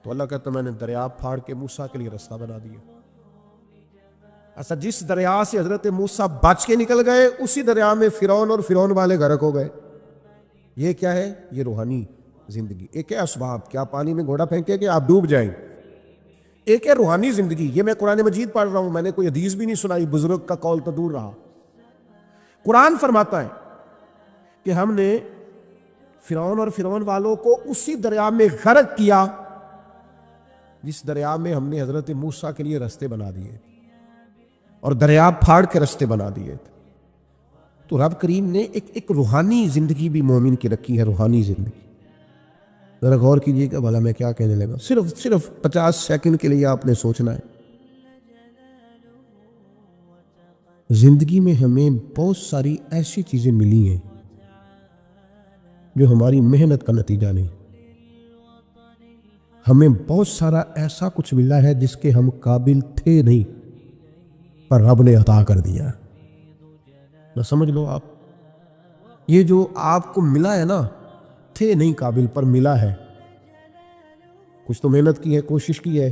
تو اللہ کہتا میں نے دریا پھاڑ کے موسیٰ کے لیے راستہ بنا دیا. اچھا جس دریا سے حضرت موسیٰ بچ کے نکل گئے اسی دریا میں فرعون اور فرعون والے غرق ہو گئے. یہ کیا ہے؟ یہ روحانی زندگی. ایک ہے اسباب کہ آپ پانی میں گھوڑا پھینکیں کہ آپ ڈوب جائیں. ایک ہے روحانی زندگی. یہ میں قرآن مجید پڑھ رہا ہوں, میں نے کوئی حدیث بھی نہیں سنائی, بزرگ کا قول تو دور رہا. قرآن فرماتا ہے کہ ہم نے فرعون اور فرعون والوں کو اسی دریا میں غرق کیا جس دریا میں ہم نے حضرت موسیٰ کے لیے راستے بنا دیے اور دریا پھاڑ کے راستے بنا دیے. تو رب کریم نے ایک روحانی زندگی بھی مومن کی رکھی ہے. روحانی زندگی ذرا غور کیجئے کہ بھلا میں کیا کہنے لگا. صرف 50 سیکنڈ کے لیے آپ نے سوچنا ہے. زندگی میں ہمیں بہت ساری ایسی چیزیں ملی ہیں جو ہماری محنت کا نتیجہ نہیں. ہمیں بہت سارا ایسا کچھ ملا ہے جس کے ہم قابل تھے نہیں, پر رب نے عطا کر دیا. نہ سمجھ لو آپ, یہ جو آپ کو ملا ہے نا, تھے نہیں قابل پر ملا ہے. کچھ تو محنت کی ہے, کوشش کی ہے,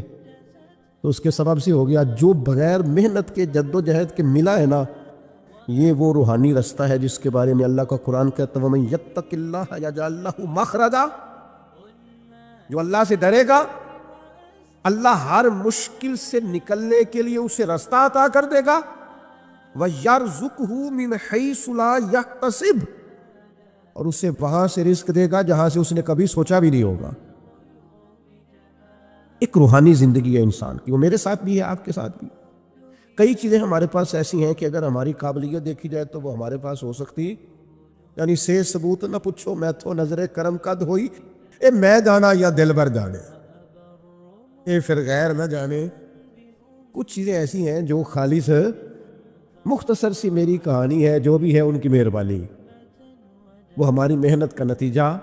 تو اس کے سبب سے ہو گیا. جو بغیر محنت کے جد و جہد کے ملا ہے نا, یہ وہ روحانی راستہ ہے جس کے بارے میں اللہ کا قرآن کہتا ہے وَمَن يَتَّقِ اللَّهَ يَجْعَل لَّهُ مَخْرَجًا. جو اللہ سے ڈرے گا اللہ ہر مشکل سے نکلنے کے لیے اسے راستہ عطا کر دے گا. وَيَرْزُقْهُ مِنْ حَيْثُ لَا يَحْتَسِبُ, اور اسے وہاں سے رزق دے گا جہاں سے اس نے کبھی سوچا بھی نہیں ہوگا. ایک روحانی زندگی ہے انسان کی, وہ میرے ساتھ بھی ہے, آپ کے ساتھ بھی. کئی چیزیں ہمارے پاس ایسی ہیں کہ اگر ہماری قابلیت دیکھی جائے تو وہ ہمارے پاس ہو سکتی, یعنی سے ثبوت نہ پوچھو میں تو نظر کرم قد ہوئی, اے میں جانا یا دل بھر جانے, اے پھر غیر نہ جانے. کچھ چیزیں ایسی ہیں جو خالص مختصر سی میری کہانی ہے, جو بھی ہے ان کی مہربانی, وہ ہماری محنت کا نتیجہ.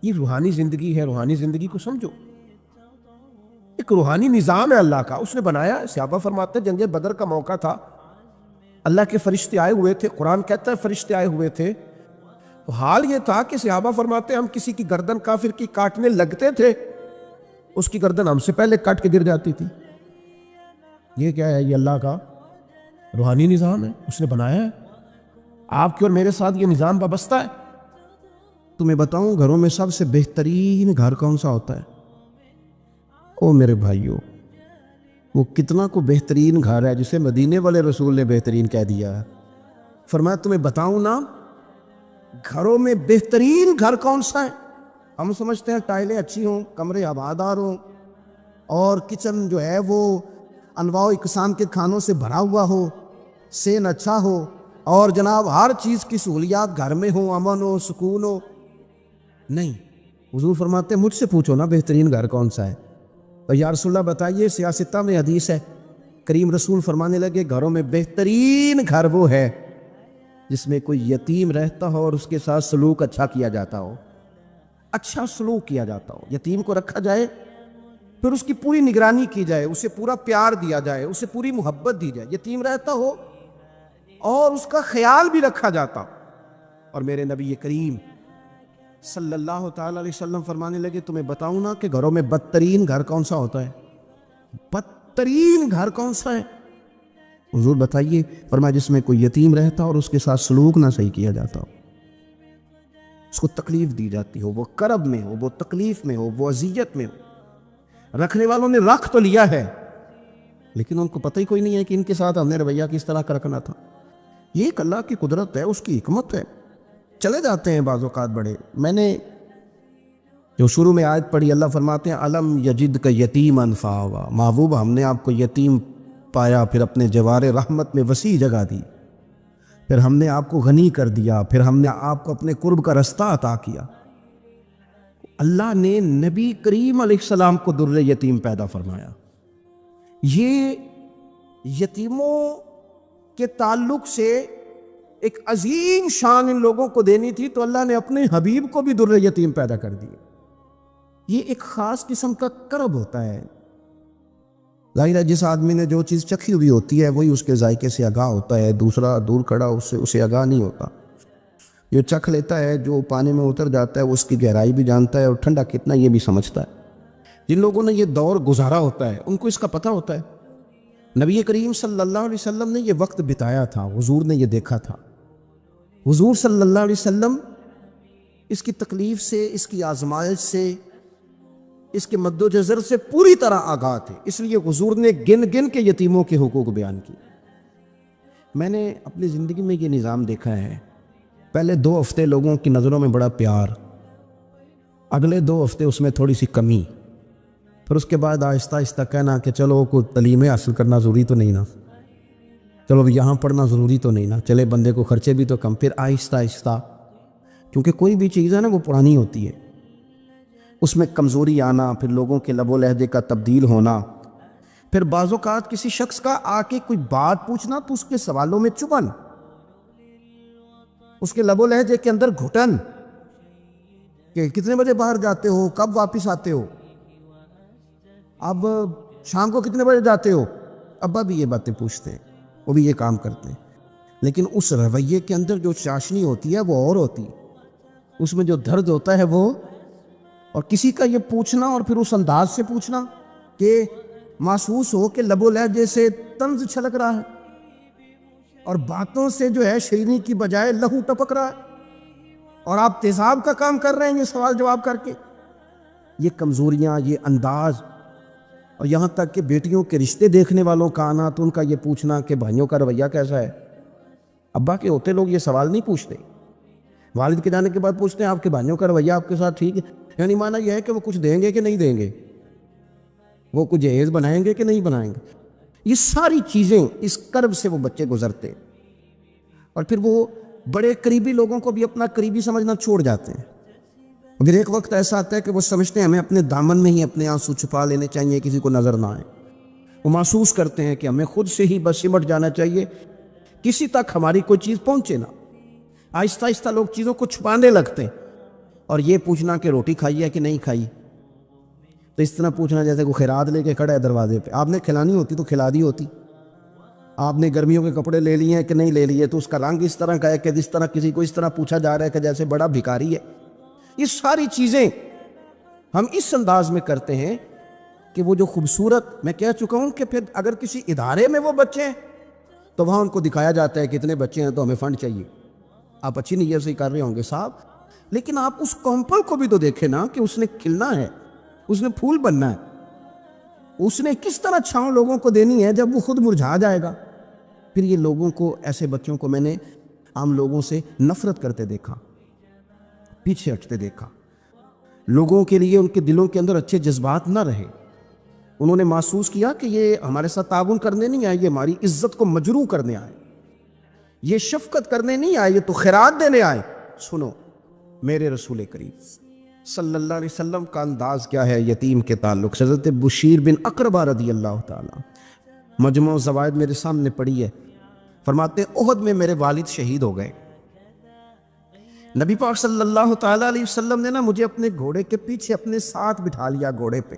یہ روحانی زندگی ہے. روحانی زندگی کو سمجھو, ایک روحانی نظام ہے اللہ کا, اس نے بنایا. صحابہ فرماتے ہیں جنگ بدر کا موقع تھا, اللہ کے فرشتے آئے ہوئے تھے. قرآن کہتا ہے فرشتے آئے ہوئے تھے. حال یہ تھا کہ صحابہ فرماتے ہیں ہم کسی کی گردن کافر کی کاٹنے لگتے تھے, اس کی گردن ہم سے پہلے کاٹ کے گر جاتی تھی. یہ کیا ہے؟ یہ اللہ کا روحانی نظام ہے, اس نے بنایا ہے. آپ کے اور میرے ساتھ یہ نظام وابستہ ہے. تمہیں بتاؤں گھروں میں سب سے بہترین گھر کون سا ہوتا ہے؟ او میرے بھائیو, وہ کتنا کو بہترین گھر ہے جسے مدینے والے رسول نے بہترین کہہ دیا ہے. فرمایا تمہیں بتاؤں نا گھروں میں بہترین گھر کون سا ہے؟ ہم سمجھتے ہیں ٹائلیں اچھی ہوں, کمرے ہوادار ہوں, اور کچن جو ہے وہ انواع و اقسام کے کھانوں سے بھرا ہوا ہو, سین اچھا ہو, اور جناب ہر چیز کی سہولیات گھر میں ہو, امن ہو, سکون ہو. نہیں, حضور فرماتے ہیں مجھ سے پوچھو نا بہترین گھر کون سا ہے. تو یا رسول اللہ بتائیے. سیاستہ میں حدیث ہے, کریم رسول فرمانے لگے گھروں میں بہترین گھر وہ ہے جس میں کوئی یتیم رہتا ہو اور اس کے ساتھ سلوک اچھا کیا جاتا ہو. اچھا سلوک کیا جاتا ہو, یتیم کو رکھا جائے, پھر اس کی پوری نگرانی کی جائے, اسے پورا پیار دیا جائے, اسے پوری محبت دی جائے. یتیم رہتا ہو اور اس کا خیال بھی رکھا جاتا. اور میرے نبی کریم صلی اللہ تعالی علیہ وسلم فرمانے لگے تمہیں بتاؤں نا کہ گھروں میں بدترین گھر کون سا ہوتا ہے؟ بدترین گھر کون سا ہے؟ حضور بتائیے. فرمایا جس میں کوئی یتیم رہتا اور اس کے ساتھ سلوک نہ صحیح کیا جاتا ہو, اس کو تکلیف دی جاتی ہو, وہ کرب میں ہو, وہ تکلیف میں ہو, وہ اذیت میں ہو. رکھنے والوں نے رکھ تو لیا ہے لیکن ان کو پتہ ہی کوئی نہیں ہے کہ ان کے ساتھ ہم نے رویہ کس طرح کا رکھنا تھا. یہ ایک اللہ کی قدرت ہے, اس کی حکمت ہے. چلے جاتے ہیں بعض اوقات بڑے. میں نے جو شروع میں آیت پڑھی, اللہ فرماتے ہیں الم یجد کا یتیما فآویٰ, محبوب ہم نے آپ کو یتیم پایا پھر اپنے جوار رحمت میں وسیع جگہ دی, پھر ہم نے آپ کو غنی کر دیا, پھر ہم نے آپ کو اپنے قرب کا رستہ عطا کیا. اللہ نے نبی کریم علیہ السلام کو در یتیم پیدا فرمایا. یہ یتیموں کے تعلق سے ایک عظیم شان ان لوگوں کو دینی تھی, تو اللہ نے اپنے حبیب کو بھی در یتیم پیدا کر دی. یہ ایک خاص قسم کا کرب ہوتا ہے. ظاہر ہے جس آدمی نے جو چیز چکھی ہوئی ہوتی ہے وہی اس کے ذائقے سے آگاہ ہوتا ہے, دوسرا دور کھڑا اسے آگاہ نہیں ہوتا. جو چکھ لیتا ہے, جو پانی میں اتر جاتا ہے, وہ اس کی گہرائی بھی جانتا ہے اور ٹھنڈا کتنا یہ بھی سمجھتا ہے. جن لوگوں نے یہ دور گزارا ہوتا ہے ان کو اس کا پتہ ہوتا ہے۔ نبی کریم صلی اللہ علیہ وسلم نے یہ وقت بتایا تھا، حضور نے یہ دیکھا تھا۔ حضور صلی اللہ علیہ وسلم اس کی تکلیف سے، اس کی آزمائش سے، اس کے مد و جزر سے پوری طرح آگاہ تھے، اس لیے حضور نے گن گن کے یتیموں کے حقوق بیان کی۔ میں نے اپنی زندگی میں یہ نظام دیکھا ہے، پہلے 2 ہفتے لوگوں کی نظروں میں بڑا پیار، اگلے 2 ہفتے اس میں تھوڑی سی کمی، پھر اس کے بعد آہستہ آہستہ کہنا کہ چلو کوئی تعلیم حاصل کرنا ضروری تو نہیں نا، چلو یہاں پڑھنا ضروری تو نہیں نا، چلے بندے کو خرچے بھی تو کم، پھر آہستہ آہستہ، کیونکہ کوئی بھی چیز ہے نا وہ پرانی ہوتی ہے، اس میں کمزوری آنا، پھر لوگوں کے لب و لہجے کا تبدیل ہونا، پھر بعض اوقات کسی شخص کا آ کے کوئی بات پوچھنا تو اس کے سوالوں میں چبھن، اس کے لب و لہجے کے اندر گھٹن کہ کتنے بجے باہر جاتے ہو، کب واپس آتے ہو، اب شام کو کتنے بجے جاتے ہو۔ ابا بھی یہ باتیں پوچھتے ہیں، وہ بھی یہ کام کرتے ہیں، لیکن اس رویے کے اندر جو چاشنی ہوتی ہے وہ اور ہوتی ہے، اس میں جو درد ہوتا ہے وہ، اور کسی کا یہ پوچھنا اور پھر اس انداز سے پوچھنا کہ محسوس ہو کہ لب و لہجے سے طنز چھلک رہا ہے اور باتوں سے جو ہے شیرینی کی بجائے لہو ٹپک رہا ہے، اور آپ تیزاب کا کام کر رہے ہیں یہ سوال جواب کر کے۔ یہ کمزوریاں، یہ انداز، اور یہاں تک کہ بیٹیوں کے رشتے دیکھنے والوں کا آنا تو ان کا یہ پوچھنا کہ بھائیوں کا رویہ کیسا ہے۔ ابا کے ہوتے لوگ یہ سوال نہیں پوچھتے، والد کے جانے کے بعد پوچھتے ہیں آپ کے بھائیوں کا رویہ آپ کے ساتھ ٹھیک ہے، یعنی معنی یہ ہے کہ وہ کچھ دیں گے کہ نہیں دیں گے، وہ کچھ جہیز بنائیں گے کہ نہیں بنائیں گے۔ یہ ساری چیزیں اس کرب سے وہ بچے گزرتے، اور پھر وہ بڑے قریبی لوگوں کو بھی اپنا قریبی سمجھنا چھوڑ جاتے ہیں۔ مگر ایک وقت ایسا آتا ہے کہ وہ سمجھتے ہیں ہمیں اپنے دامن میں ہی اپنے آنسو چھپا لینے چاہیے، کسی کو نظر نہ آئے۔ وہ محسوس کرتے ہیں کہ ہمیں خود سے ہی بس سمٹ جانا چاہیے، کسی تک ہماری کوئی چیز پہنچے نہ۔ آہستہ آہستہ لوگ چیزوں کو چھپانے لگتے ہیں، اور یہ پوچھنا کہ روٹی کھائی ہے کہ نہیں کھائی، تو اس طرح پوچھنا جیسے کوئی خیرات لے کے کھڑا ہے دروازے پہ، آپ نے کھلانی ہوتی تو کھلا دی ہوتی، آپ نے گرمیوں کے کپڑے لے لیے ہیں کہ نہیں لے لیے، تو اس کا رنگ اس طرح کا ہے کہ جس طرح کسی کو اس طرح پوچھا جا رہا ہے کہ جیسے بڑا بھکاری ہے۔ یہ ساری چیزیں ہم اس انداز میں کرتے ہیں کہ وہ جو خوبصورت، میں کہہ چکا ہوں کہ پھر اگر کسی ادارے میں وہ بچے ہیں تو وہاں ان کو دکھایا جاتا ہے کہ اتنے بچے ہیں تو ہمیں فنڈ چاہیے۔ آپ اچھی نیت سے ہی کر رہے ہوں گے صاحب، لیکن آپ اس کومپل کو بھی تو دیکھیں نا کہ اس نے کھلنا ہے، اس نے پھول بننا ہے، اس نے کس طرح چھاؤں لوگوں کو دینی ہے جب وہ خود مرجھا جائے گا۔ پھر یہ لوگوں کو، ایسے بچوں کو میں نے عام لوگوں سے نفرت کرتے دیکھا، پیچھے ہٹتے دیکھا، لوگوں کے لیے ان کے دلوں کے اندر اچھے جذبات نہ رہے۔ انہوں نے محسوس کیا کہ یہ ہمارے ساتھ تعاون کرنے نہیں آئے، یہ ہماری عزت کو مجروح کرنے آئے، یہ شفقت کرنے نہیں آئے، یہ تو خیرات دینے آئے۔ سنو، میرے رسول کریم صلی اللہ علیہ وسلم کا انداز کیا ہے یتیم کے تعلق سے۔ حضرت بشیر بن اقربہ رضی اللہ تعالیٰ، مجموع الزوائد میرے سامنے پڑھی ہے، فرماتے ہیں احد میں میرے والد شہید ہو گئے، نبی پاک صلی اللہ تعالیٰ علیہ وسلم نے مجھے اپنے گھوڑے کے پیچھے اپنے ساتھ بٹھا لیا گھوڑے پہ،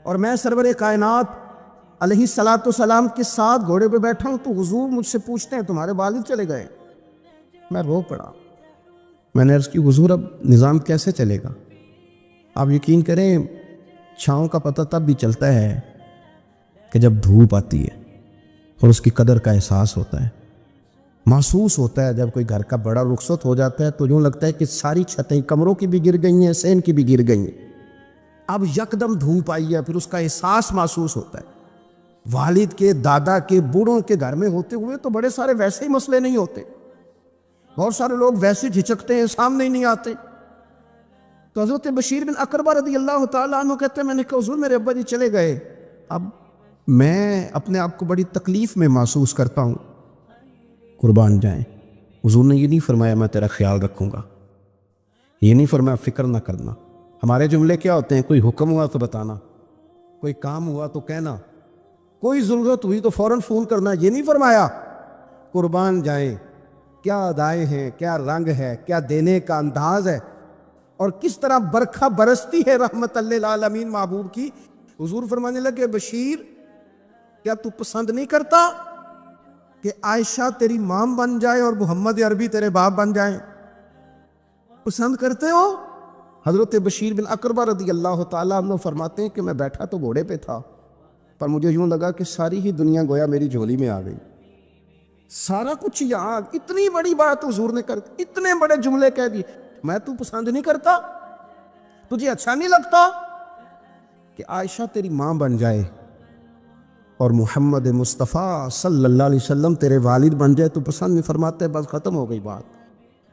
اور میں سرور کائنات علیہ الصلوۃ والسلام کے ساتھ گھوڑے پہ بیٹھا ہوں، تو حضور مجھ سے پوچھتے ہیں تمہارے والد چلے گئے؟ میں رو پڑا، میں نے عرض کی حضور اب نظام کیسے چلے گا؟ آپ یقین کریں چھاؤں کا پتہ تب بھی چلتا ہے کہ جب دھوپ آتی ہے اور اس کی قدر کا احساس ہوتا ہے، محسوس ہوتا ہے۔ جب کوئی گھر کا بڑا رخصت ہو جاتا ہے تو یوں لگتا ہے کہ ساری چھتیں کمروں کی بھی گر گئی ہیں، سین کی بھی گر گئی ہیں، اب یکدم دھوپ آئی ہے، پھر اس کا احساس محسوس ہوتا ہے۔ والد کے، دادا کے، بوڑھوں کے گھر میں ہوتے ہوئے تو بڑے سارے ویسے ہی مسئلے نہیں ہوتے، بہت سارے لوگ ویسے جھچکتے ہیں، سامنے ہی نہیں آتے۔ تو حضرت بشیر بن اقربہ رضی اللہ تعالیٰ عنہ کہتے ہیں میں نے کہا حضور میرے ابا جی چلے گئے، اب میں اپنے آپ کو بڑی تکلیف میں محسوس کرتا ہوں۔ قربان جائیں، حضور نے یہ نہیں فرمایا میں تیرا خیال رکھوں گا، یہ نہیں فرمایا فکر نہ کرنا۔ ہمارے جملے کیا ہوتے ہیں؟ کوئی حکم ہوا تو بتانا، کوئی کام ہوا تو کہنا، کوئی ضرورت ہوئی تو فوراً فون کرنا، یہ نہیں فرمایا۔ قربان جائیں، کیا ادائیں ہیں، کیا رنگ ہے، کیا دینے کا انداز ہے، اور کس طرح برکھا برستی ہے رحمت للعالمین محبوب کی۔ حضور فرمانے لگے بشیر کیا تو پسند نہیں کرتا کہ عائشہ تیری ماں بن جائے اور محمد عربی تیرے باپ بن جائیں؟ پسند کرتے ہو؟ حضرت بشیر بن اقربہ رضی اللہ تعالیٰ عنہ فرماتے ہیں کہ میں بیٹھا تو گھوڑے پہ تھا، پر مجھے یوں لگا کہ ساری ہی دنیا گویا میری جھولی میں آ گئی، سارا کچھ یہاں، اتنی بڑی بات حضور نے کر دی، اتنے بڑے جملے کہہ دیے، میں تو پسند نہیں کرتا، تجھے اچھا نہیں لگتا کہ عائشہ تیری ماں بن جائے اور محمد مصطفیٰ صلی اللہ علیہ وسلم تیرے والد بن جائے تو پسند نہیں؟ فرماتے بس ختم ہو گئی بات،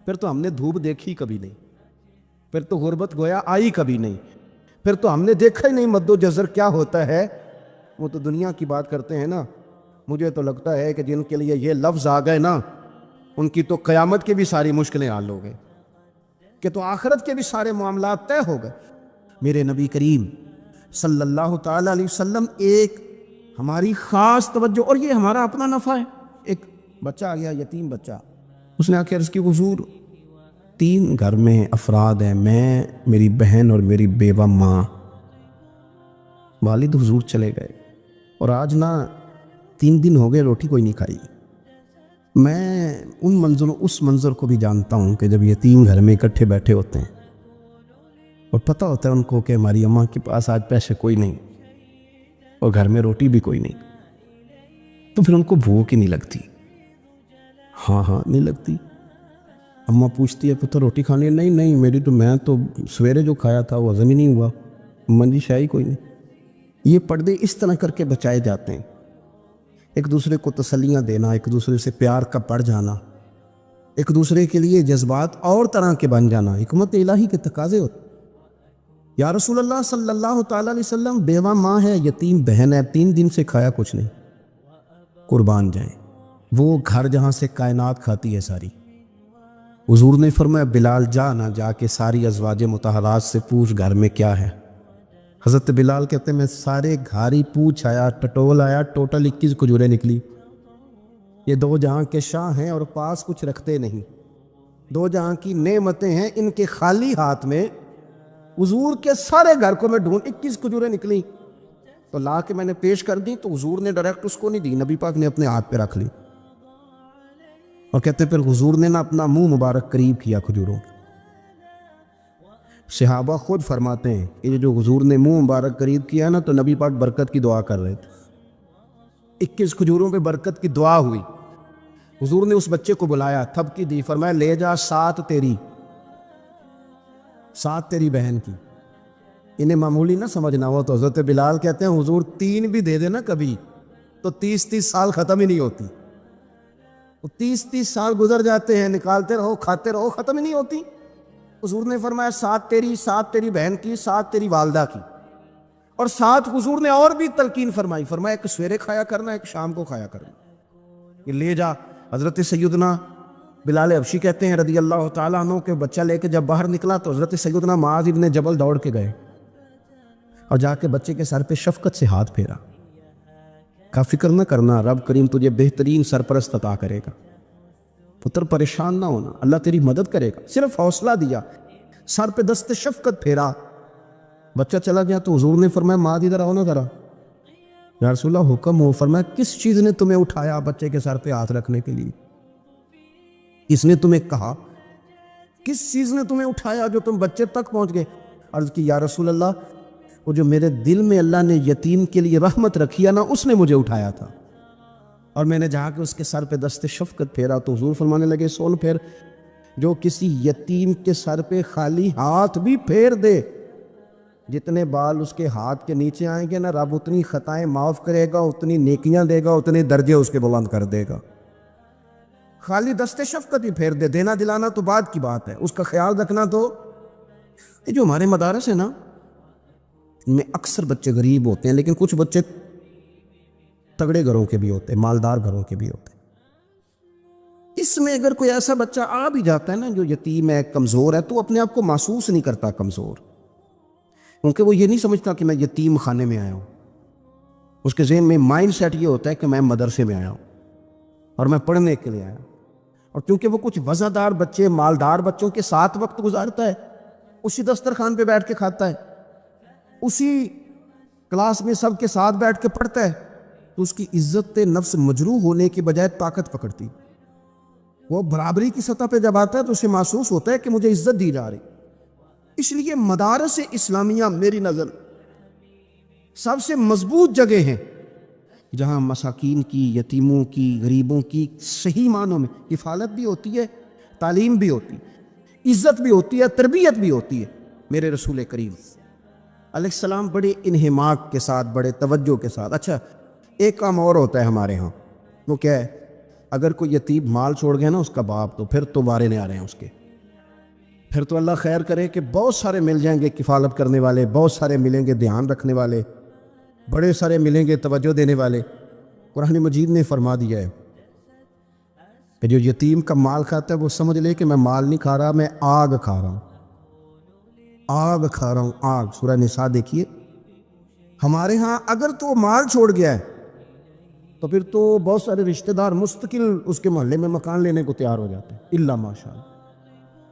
پھر تو ہم نے دھوپ دیکھی کبھی نہیں، پھر تو غربت گویا آئی کبھی نہیں، پھر تو ہم نے دیکھا ہی نہیں مد و جزر کیا ہوتا ہے۔ وہ تو دنیا کی بات کرتے ہیں نا، مجھے تو لگتا ہے کہ جن کے لیے یہ لفظ آ گئے نا، ان کی تو قیامت کے بھی ساری مشکلیں حل ہو گئے، کہ تو آخرت کے بھی سارے معاملات طے ہو گئے۔ میرے نبی کریم صلی اللہ تعالیٰ علیہ وسلم ایک ہماری خاص توجہ، اور یہ ہمارا اپنا نفع ہے۔ ایک بچہ آ گیا، یتیم بچہ، اس نے آ کے عرض کی حضور 3 گھر میں افراد ہیں، میں، میری بہن اور میری بیوہ ماں، والد حضور چلے گئے اور آج نہ 3 دن ہو گئے روٹی کوئی نہیں کھائی۔ میں اس منظر کو بھی جانتا ہوں کہ جب یتیم گھر میں اکٹھے بیٹھے ہوتے ہیں اور پتہ ہوتا ہے ان کو کہ ہماری اماں کے پاس آج پیسے کوئی نہیں اور گھر میں روٹی بھی کوئی نہیں، تو پھر ان کو بھوک ہی نہیں لگتی۔ ہاں نہیں لگتی۔ اماں پوچھتی ہے پتر روٹی کھانی ہے؟ نہیں میں تو سویرے جو کھایا تھا وہ ہضم ہی نہیں ہوا، منجی شاہی کوئی نہیں۔ یہ پردے اس طرح کر کے بچائے جاتے ہیں، ایک دوسرے کو تسلیاں دینا، ایک دوسرے سے پیار کا بڑھ جانا، ایک دوسرے کے لیے جذبات اور طرح کے بن جانا، حکمت الہی کے تقاضے ہوتے۔ یا رسول اللہ صلی اللہ تعالیٰ علیہ وسلم بیوہ ماں ہے، یتیم بہن ہے، 3 دن سے کھایا کچھ نہیں، قربان جائیں، وہ گھر جہاں سے کائنات کھاتی ہے ساری۔ حضور نے فرمایا بلال جا کے ساری ازواج مطہرات سے پوچھ گھر میں کیا ہے۔ حضرت بلال کہتے ہیں میں سارے گھر ہی پوچھ آیا، ٹٹول آیا، ٹوٹل 21 کھجوریں نکلی۔ یہ 2 جہاں کے شاہ ہیں اور پاس کچھ رکھتے نہیں، 2 جہاں کی نعمتیں ہیں، ان کے خالی ہاتھ میں حضور کے سارے گھر کو میں ڈھونڈ 21 کھجوریں نکلی تو لا کے میں نے پیش کر دی، تو حضور نے ڈائریکٹ اس کو نہیں دی، نبی پاک نے اپنے ہاتھ پہ رکھ لی اور کہتے پھر حضور نے نا اپنا منہ مبارک قریب کیا کھجوروں۔ صحابہ خود فرماتے ہیں کہ یہ جو حضور نے منہ مبارک قریب کیا نا تو نبی پاک برکت کی دعا کر رہے تھے، 21 کھجوروں پہ برکت کی دعا ہوئی۔ حضور نے اس بچے کو بلایا، تھپکی دی، فرمایا لے جا 7 تیری، 7 تیری بہن کی۔ انہیں معمولی نہ سمجھنا ہو تو حضرت بلال کہتے ہیں حضور 3 بھی دے دینا کبھی تو 30 سال ختم ہی نہیں ہوتی، 30 سال گزر جاتے ہیں، نکالتے رہو کھاتے رہو، ختم ہی نہیں ہوتی۔ حضور نے فرمایا 7 تیری، 7 تیری بہن کی، 7 تیری والدہ کی، اور 7 حضور نے اور بھی تلقین فرمایا ایک سویرے کھایا کرنا، ایک شام کو کھایا کرنا، یہ لے جا۔ حضرت سیدنا بلال حبشی کہتے ہیں رضی اللہ تعالیٰ عنہ کہ بچہ لے کے جب باہر نکلا تو حضرت سیدنا معاذ ابن جبل دوڑ کے گئے اور جا کے بچے کے سر پہ شفقت سے ہاتھ پھیرا، کا فکر نہ کرنا، رب کریم تجھے بہترین سرپرست عطا کرے گا، پتر پریشان نہ ہونا، اللہ تیری مدد کرے گا، صرف حوصلہ دیا، سر پہ دست شفقت پھیرا۔ بچہ چلا گیا تو حضور نے فرمایا معاذ ادھر آؤ نا ذرا۔ یا رسول اللہ حکم ہو۔ فرمایا کس چیز نے تمہیں اٹھایا بچے کے سر پہ ہاتھ رکھنے کے لیے؟ اس نے تمہیں کہا کس چیز نے تمہیں اٹھایا جو تم بچے تک پہنچ گئے؟ عرض کی یا رسول اللہ وہ جو میرے دل میں اللہ نے یتیم کے لیے رحمت رکھی ہے نا، اس نے مجھے اٹھایا تھا، اور میں نے جا کے اس کے سر پہ دست شفقت پھیرا تو حضور فرمانے لگے سول پھر، جو کسی یتیم کے سر پہ خالی ہاتھ بھی پھیر دے، جتنے بال اس کے ہاتھ کے نیچے آئیں گے نا، رب اتنی خطائیں معاف کرے گا، اتنی نیکیاں دے گا، اتنے درجے اس کے بلند کر دے گا۔ خالی دست شفقت ہی پھیر دے، دینا دلانا تو بعد کی بات ہے، اس کا خیال رکھنا تو۔ یہ جو ہمارے مدارس ہیں نا، ان میں اکثر بچے غریب ہوتے ہیں، لیکن کچھ بچے تگڑے گھروں کے بھی ہوتے ہیں، مالدار گھروں کے بھی ہوتے ہیں۔ اس میں اگر کوئی ایسا بچہ آ بھی جاتا ہے نا جو یتیم ہے، کمزور ہے، تو اپنے آپ کو محسوس نہیں کرتا کمزور، کیونکہ وہ یہ نہیں سمجھتا کہ میں یتیم خانے میں آیا ہوں۔ اس کے ذہن میں مائنڈ سیٹ یہ ہوتا ہے کہ میں مدرسے میں آیا ہوں اور میں پڑھنے کے لیے آیا ہوں، اور کیونکہ وہ کچھ وزادار بچے، مالدار بچوں کے ساتھ وقت گزارتا ہے، اسی دسترخوان پہ بیٹھ کے کھاتا ہے، اسی کلاس میں سب کے ساتھ بیٹھ کے پڑھتا ہے، تو اس کی عزت نفس مجروح ہونے کی بجائے طاقت پکڑتی۔ وہ برابری کی سطح پہ جب آتا ہے تو اسے محسوس ہوتا ہے کہ مجھے عزت دی جا رہی، اس لیے مدارس اسلامیہ میری نظر سب سے مضبوط جگہ ہیں جہاں مساکین کی، یتیموں کی، غریبوں کی صحیح معنوں میں حفاظت بھی ہوتی ہے، تعلیم بھی ہوتی ہے، عزت بھی ہوتی ہے، تربیت بھی ہوتی ہے۔ میرے رسول کریم علیہ السلام بڑے انہماک کے ساتھ، بڑے توجہ کے ساتھ۔ اچھا، ایک کام اور ہوتا ہے ہمارے ہاں، وہ کیا ہے؟ اگر کوئی یتیم مال چھوڑ گیا نا اس کا باپ، تو پھر تو بارے نہیں آ رہے ہیں اس کے، پھر تو اللہ خیر کرے کہ بہت سارے مل جائیں گے کفالت کرنے والے، بہت سارے ملیں گے دھیان رکھنے والے، بڑے سارے ملیں گے توجہ دینے والے۔ قرآن مجید نے فرما دیا ہے کہ جو یتیم کا مال کھاتا ہے وہ سمجھ لے کہ میں مال نہیں کھا رہا، میں آگ کھا رہا ہوں، آگ کھا رہا ہوں، آگ۔ سورہ نساء دیکھیے۔ ہمارے ہاں اگر تو مال چھوڑ گیا ہے تو پھر تو بہت سارے رشتہ دار مستقل اس کے محلے میں مکان لینے کو تیار ہو جاتے ہیں، الا ماشاء اللہ۔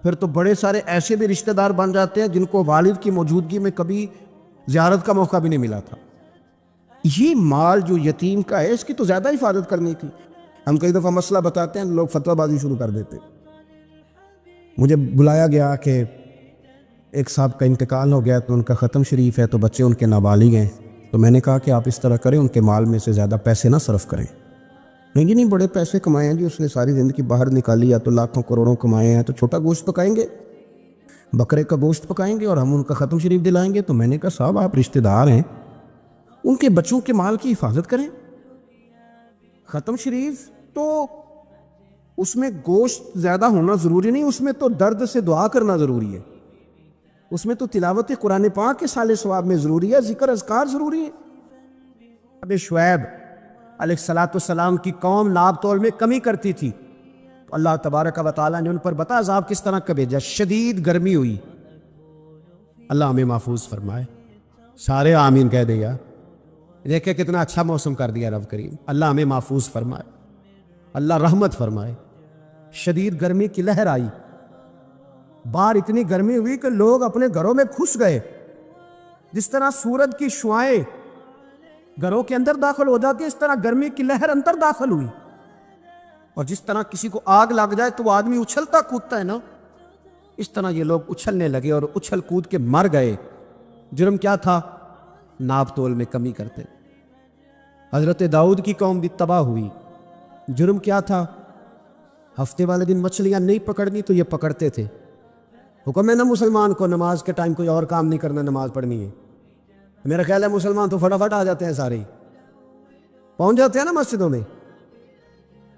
پھر تو بڑے سارے ایسے بھی رشتہ دار بن جاتے ہیں جن کو والد کی موجودگی میں کبھی زیارت کا موقع بھی نہیں ملا تھا۔ یہ مال جو یتیم کا ہے اس کی تو زیادہ حفاظت کرنی تھی۔ ہم کئی دفعہ مسئلہ بتاتے ہیں، لوگ فتویٰ بازی شروع کر دیتے۔ مجھے بلایا گیا کہ ایک صاحب کا انتقال ہو گیا تو ان کا ختم شریف ہے، تو بچے ان کے نابالغ ہیں، تو میں نے کہا کہ آپ اس طرح کریں، ان کے مال میں سے زیادہ پیسے نہ صرف کریں۔ نہیں جی نہیں، بڑے پیسے کمائے ہیں جی، اس نے ساری زندگی باہر نکالی، یا تو لاکھوں کروڑوں کمائے ہیں، تو چھوٹا گوشت پکائیں گے، بکرے کا گوشت پکائیں گے اور ہم ان کا ختم شریف دلائیں گے۔ تو میں نے کہا صاحب آپ رشتہ دار ہیں، ان کے بچوں کے مال کی حفاظت کریں۔ ختم شریف تو اس میں گوشت زیادہ ہونا ضروری نہیں، اس میں تو درد سے دعا کرنا ضروری ہے، اس میں تو تلاوت قرآن پاک کے صالح ثواب میں ضروری ہے، ذکر اذکار ضروری ہے۔ اب شعیب علیہ السلام کی قوم ناب تول میں کمی کرتی تھی، تو اللہ تبارک و تعالیٰ نے ان پر بتا عذاب کس طرح کا بھیجا۔ شدید گرمی ہوئی، اللہ ہمیں محفوظ فرمائے، سارے آمین کہہ دے یار۔ دیکھیں کتنا اچھا موسم کر دیا رب کریم، اللہ ہمیں محفوظ فرمائے، اللہ رحمت فرمائے۔ شدید گرمی کی لہر آئی، باہر اتنی گرمی ہوئی کہ لوگ اپنے گھروں میں گھس گئے، جس طرح سورج کی شعاعیں گھروں کے اندر داخل ہو جاتی ہے، اس طرح گرمی کی لہر اندر داخل ہوئی، اور جس طرح کسی کو آگ لگ جائے تو وہ آدمی اچھلتا کودتا ہے نا، اس طرح یہ لوگ اچھلنے لگے اور اچھل کود کے مر گئے۔ جرم کیا تھا؟ ناب تول میں کمی کرتے۔ حضرت داؤد کی قوم بھی تباہ ہوئی، جرم کیا تھا؟ ہفتے والے دن مچھلیاں نہیں پکڑنی تو یہ پکڑتے تھے۔ حکم ہے نا مسلمان کو نماز کے ٹائم کوئی اور کام نہیں کرنا، نماز پڑھنی ہے۔ میرا خیال ہے مسلمان تو فٹافٹ آ جاتے ہیں، سارے پہنچ جاتے ہیں نا مسجدوں میں۔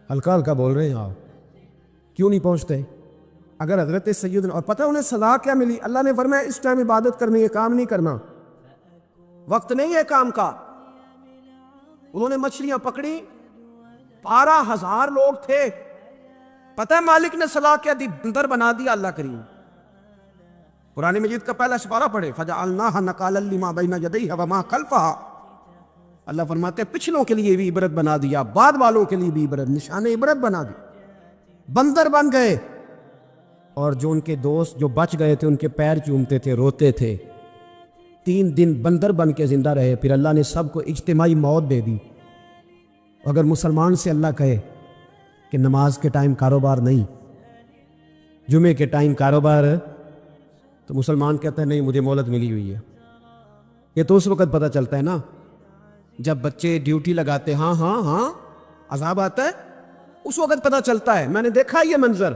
ہلکا ہلکا بول رہے ہیں آپ، کیوں نہیں پہنچتے؟ اگر حضرت سیدنا، اور پتہ انہیں سزا کیا ملی؟ اللہ نے فرمایا اس ٹائم عبادت کرنی ہے، کام نہیں کرنا، وقت نہیں ہے کام کا۔ انہوں نے مچھلیاں پکڑی، 12,000 لوگ تھے، پتہ ہے مالک نے سزا کیا دی؟ بندر بنا دیا اللہ کریم۔ قرآن مجید کا پہلا سپارہ پڑھے، فَجَعَلْنَاهَا نَكَالًا لِمَا بَيْنَ يَدَيْهَا وَمَا خَلْفَهَا۔ اللہ فرماتے ہیں پچھلوں کے لیے بھی عبرت بنا دیا، بعد والوں کے لیے بھی عبرت، نشان عبرت بنا دی۔ بندر بن گئے، اور جو ان کے دوست جو بچ گئے تھے ان کے پیر چومتے تھے، روتے تھے۔ 3 دن بندر بن کے زندہ رہے، پھر اللہ نے سب کو اجتماعی موت دے دی۔ اگر مسلمان سے اللہ کہے کہ نماز کے ٹائم کاروبار نہیں، جمعے کے ٹائم کاروبار، تو مسلمان کہتا ہے نہیں مجھے مہلت ملی ہوئی ہے۔ یہ تو اس وقت پتہ چلتا ہے نا جب بچے ڈیوٹی لگاتے، ہاں ہاں ہاں عذاب آتا ہے، اس وقت پتہ چلتا ہے۔ میں نے دیکھا یہ منظر،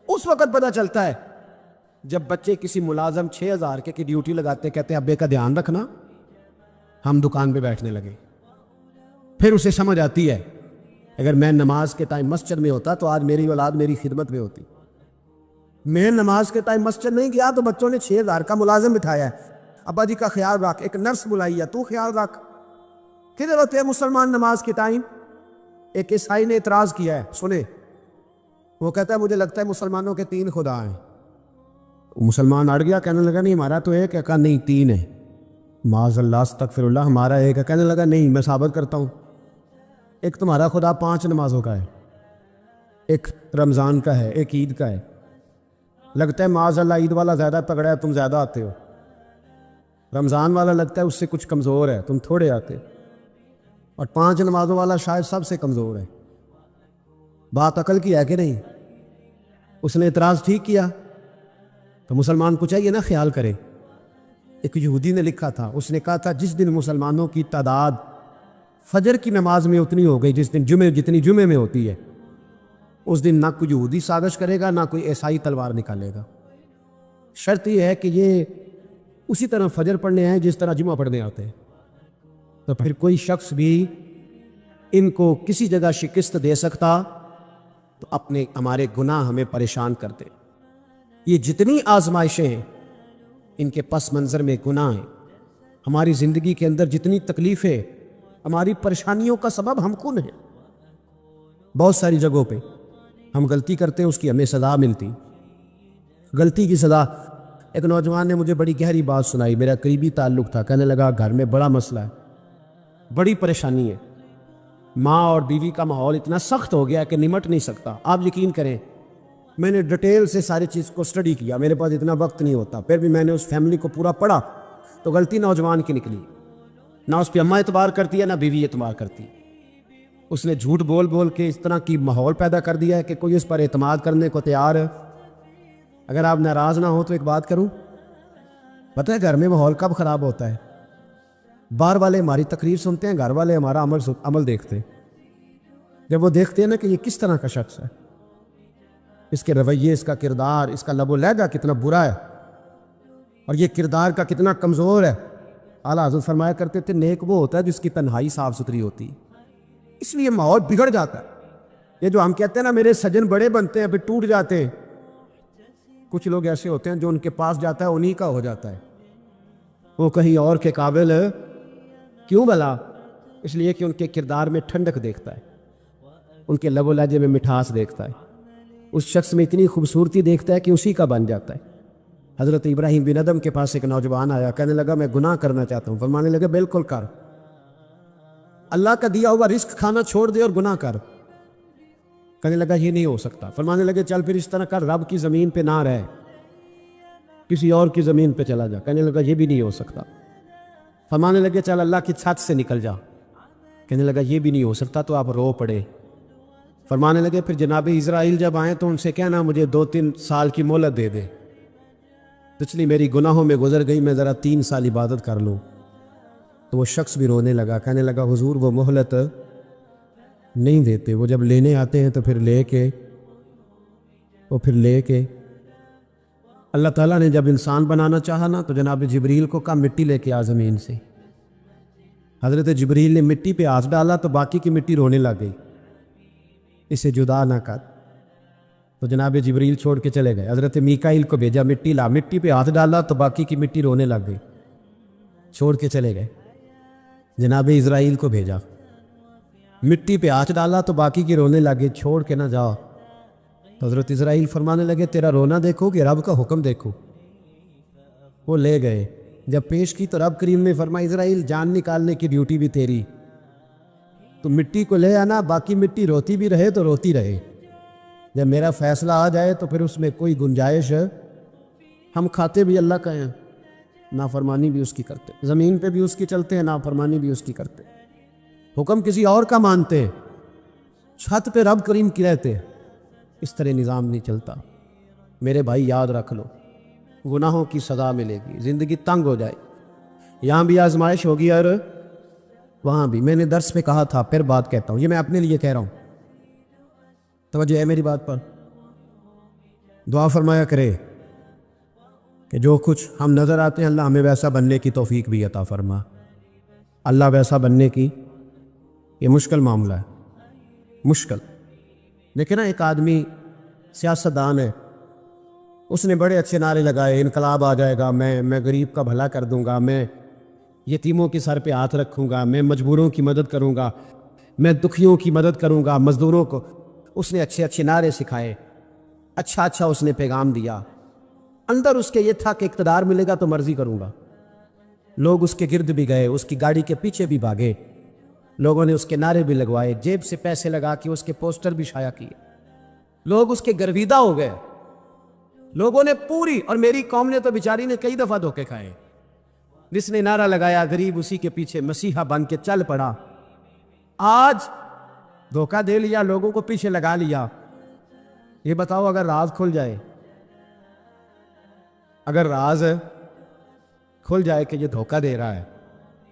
اس وقت پتہ چلتا ہے جب بچے کسی ملازم 6,000 کی ڈیوٹی لگاتے، کہتے ہیں ابے کا دھیان رکھنا، ہم دکان پہ بیٹھنے لگے۔ پھر اسے سمجھ آتی ہے اگر میں نماز کے ٹائم مسجد میں ہوتا تو آج میری اولاد میری خدمت میں ہوتی۔ میں نماز کے ٹائم مسجد نہیں گیا تو بچوں نے 6,000 کا ملازم بٹھایا ہے، ابا جی کا خیال رکھ، ایک نرس بلائی ہے تو خیال رکھ۔ کدھر ہوتے ہیں مسلمان نماز کے ٹائم؟ ایک عیسائی نے اعتراض کیا ہے، سنے، وہ کہتا ہے مجھے لگتا ہے مسلمانوں کے 3 خدا ہیں۔ مسلمان اڑ گیا، کہنے لگا نہیں ہمارا تو ایک ہے، کہا نہیں 3 ہے، معاذ اللہ استغفر اللہ، ہمارا ایک ہے، کہنے لگا نہیں میں ثابت کرتا ہوں، ایک تمہارا خدا 5 نمازوں کا ہے، ایک رمضان کا ہے، ایک عید کا ہے۔ لگتا ہے معاذ اللہ عید والا زیادہ تگڑا ہے، تم زیادہ آتے ہو، رمضان والا لگتا ہے اس سے کچھ کمزور ہے، تم تھوڑے آتے، اور 5 نمازوں والا شاید سب سے کمزور ہے۔ بات عقل کی ہے کہ نہیں؟ اس نے اعتراض ٹھیک کیا، تو مسلمان کو چاہیے نا خیال کرے. ایک یہودی نے لکھا تھا, اس نے کہا تھا جس دن مسلمانوں کی تعداد فجر کی نماز میں اتنی ہو گئی جس دن جتنی جمعے میں ہوتی ہے, اس دن نہ کوئی یہودی سازش کرے گا نہ کوئی عیسائی تلوار نکالے گا. شرط یہ ہے کہ یہ اسی طرح فجر پڑھنے آئے جس طرح جمعہ پڑھنے آتے ہیں. تو پھر کوئی شخص بھی ان کو کسی جگہ شکست دے سکتا تو ہمارے گناہ ہمیں پریشان کرتے. یہ جتنی آزمائشیں ہیں ان کے پس منظر میں گناہ ہیں. ہماری زندگی کے اندر جتنی تکلیفیں, ہماری پریشانیوں کا سبب ہم کون ہیں. بہت ساری جگہوں پہ ہم غلطی کرتے ہیں, اس کی ہمیں سزا ملتی. غلطی کی سزا. ایک نوجوان نے مجھے بڑی گہری بات سنائی, میرا قریبی تعلق تھا. کہنے لگا گھر میں بڑا مسئلہ ہے, بڑی پریشانی ہے, ماں اور بیوی کا ماحول اتنا سخت ہو گیا کہ نمٹ نہیں سکتا. آپ یقین کریں میں نے ڈیٹیل سے ساری چیز کو اسٹڈی کیا, میرے پاس اتنا وقت نہیں ہوتا, پھر بھی میں نے اس فیملی کو پورا پڑھا. تو غلطی نوجوان کی نکلی, نہ اس پہ اماں اعتبار کرتی ہے نہ بیوی اعتبار کرتی. اس نے جھوٹ بول بول کے اس طرح کی ماحول پیدا کر دیا ہے کہ کوئی اس پر اعتماد کرنے کو تیار ہے. اگر آپ ناراض نہ ہو تو ایک بات کروں, پتہ ہے گھر میں ماحول کب خراب ہوتا ہے؟ باہر والے ہماری تقریر سنتے ہیں, گھر والے ہمارا عمل دیکھتے ہیں. جب وہ دیکھتے ہیں نا کہ یہ کس طرح کا شخص ہے, اس کے رویے, اس کا کردار, اس کا لب و لہجہ کتنا برا ہے اور یہ کردار کا کتنا کمزور ہے. اعلیٰ حضرت فرمایا کرتے تھے نیک وہ ہوتا ہے جس کی تنہائی صاف ستھری ہوتی. اس لیے ماحول بگڑ جاتا ہے. یہ جو ہم کہتے ہیں نا میرے سجن بڑے بنتے ہیں پھر ٹوٹ جاتے ہیں, کچھ لوگ ایسے ہوتے ہیں جو ان کے پاس جاتا ہے انہی کا ہو جاتا ہے. وہ کہیں اور کے قابل ہے. کیوں بھلا؟ اس لیے کہ ان کے کردار میں ٹھنڈک دیکھتا ہے, ان کے لب و لہجے میں مٹھاس دیکھتا ہے, اس شخص میں اتنی خوبصورتی دیکھتا ہے کہ اسی کا بن جاتا ہے. حضرت ابراہیم بن ادم کے پاس ایک نوجوان آیا, کہنے لگا میں گناہ کرنا چاہتا ہوں. فرمانے لگے بالکل کر, اللہ کا دیا ہوا رزق کھانا چھوڑ دے اور گناہ کر. کہنے لگا یہ نہیں ہو سکتا. فرمانے لگے چل پھر اس طرح کر, رب کی زمین پہ نہ رہ, کسی اور کی زمین پہ چلا جا. کہنے لگا یہ بھی نہیں ہو سکتا. فرمانے لگے چل اللہ کی چھت سے نکل جا. کہنے لگا یہ بھی نہیں ہو سکتا. تو آپ رو پڑے. فرمانے لگے پھر جناب اسرائیل جب آئیں تو ان سے کہنا مجھے 2-3 سال کی مہلت دے دے, پچھلی میری گناہوں میں گزر گئی, میں ذرا 3 سال عبادت کر لوں. تو وہ شخص بھی رونے لگا, کہنے لگا حضور وہ مہلت نہیں دیتے, وہ جب لینے آتے ہیں تو پھر لے کے اللہ تعالیٰ نے جب انسان بنانا چاہا نا تو جناب جبریل کو کہا مٹی لے کے آ زمین سے. حضرت جبریل نے مٹی پہ ہاتھ ڈالا تو باقی کی مٹی رونے لگ گئی, اسے جدا نہ کر. تو جناب جبریل چھوڑ کے چلے گئے. حضرت میکائیل کو بھیجا, مٹی لا, مٹی پہ ہاتھ ڈالا تو باقی کی مٹی رونے لگ گئی, چھوڑ کے چلے گئے. جناب اسرائیل کو بھیجا, مٹی پہ ہاتھ ڈالا تو باقی کی رونے لگے, چھوڑ کے نہ جاؤ. تو حضرت اسرائیل فرمانے لگے تیرا رونا دیکھو کہ رب کا حکم دیکھو. وہ لے گئے, جب پیش کی تو رب کریم نے فرمایا اسرائیل جان نکالنے کی ڈیوٹی بھی تیری, تو مٹی کو لے آنا, باقی مٹی روتی بھی رہے تو روتی رہے. جب میرا فیصلہ آ جائے تو پھر اس میں کوئی گنجائش ہے. ہم کھاتے بھی اللہ کا ہیں, نافرمانی بھی اس کی کرتے, زمین پہ بھی اس کی چلتے ہیں, نافرمانی بھی اس کی کرتے, حکم کسی اور کا مانتے ہیں, چھت پہ رب کریم کی رہتے ہیں. اس طرح نظام نہیں چلتا. میرے بھائی یاد رکھ لو, گناہوں کی سزا ملے گی, زندگی تنگ ہو جائے, یہاں بھی آزمائش ہوگی اور وہاں بھی. میں نے درس پہ کہا تھا, پھر بات کہتا ہوں, یہ میں اپنے لیے کہہ رہا ہوں, توجہ ہے میری بات پر. دعا فرمایا کرے کہ جو کچھ ہم نظر آتے ہیں اللہ ہمیں ویسا بننے کی توفیق بھی عطا فرما. اللہ ویسا بننے کی یہ مشکل معاملہ ہے, مشکل. لیکن ایک آدمی سیاستدان ہے, اس نے بڑے اچھے نعرے لگائے, انقلاب آ جائے گا, میں غریب کا بھلا کر دوں گا, میں یتیموں کے سر پہ ہاتھ رکھوں گا, میں مجبوروں کی مدد کروں گا, میں دکھیوں کی مدد کروں گا, مزدوروں کو. اس نے اچھے اچھے نعرے سکھائے, اچھا اس نے پیغام دیا. اندر اس کے یہ تھا کہ اقتدار ملے گا تو مرضی کروں گا. لوگ اس کے گرد بھی گئے, اس کی گاڑی کے پیچھے بھی بھاگے, لوگوں نے اس کے نعرے بھی لگوائے, جیب سے پیسے لگا کے اس کے پوسٹر بھی شائع کیے. لوگ اس کے گرویدہ ہو گئے. لوگوں نے پوری, اور میری قوم نے تو بیچاری نے کئی دفعہ دھوکے کھائے. جس نے نعرہ لگایا غریب اسی کے پیچھے مسیحا بن کے چل پڑا. آج دھوکہ دے لیا, لوگوں کو پیچھے لگا لیا. یہ بتاؤ اگر راز کھل جائے, اگر راز کھل جائے کہ یہ دھوکہ دے رہا ہے،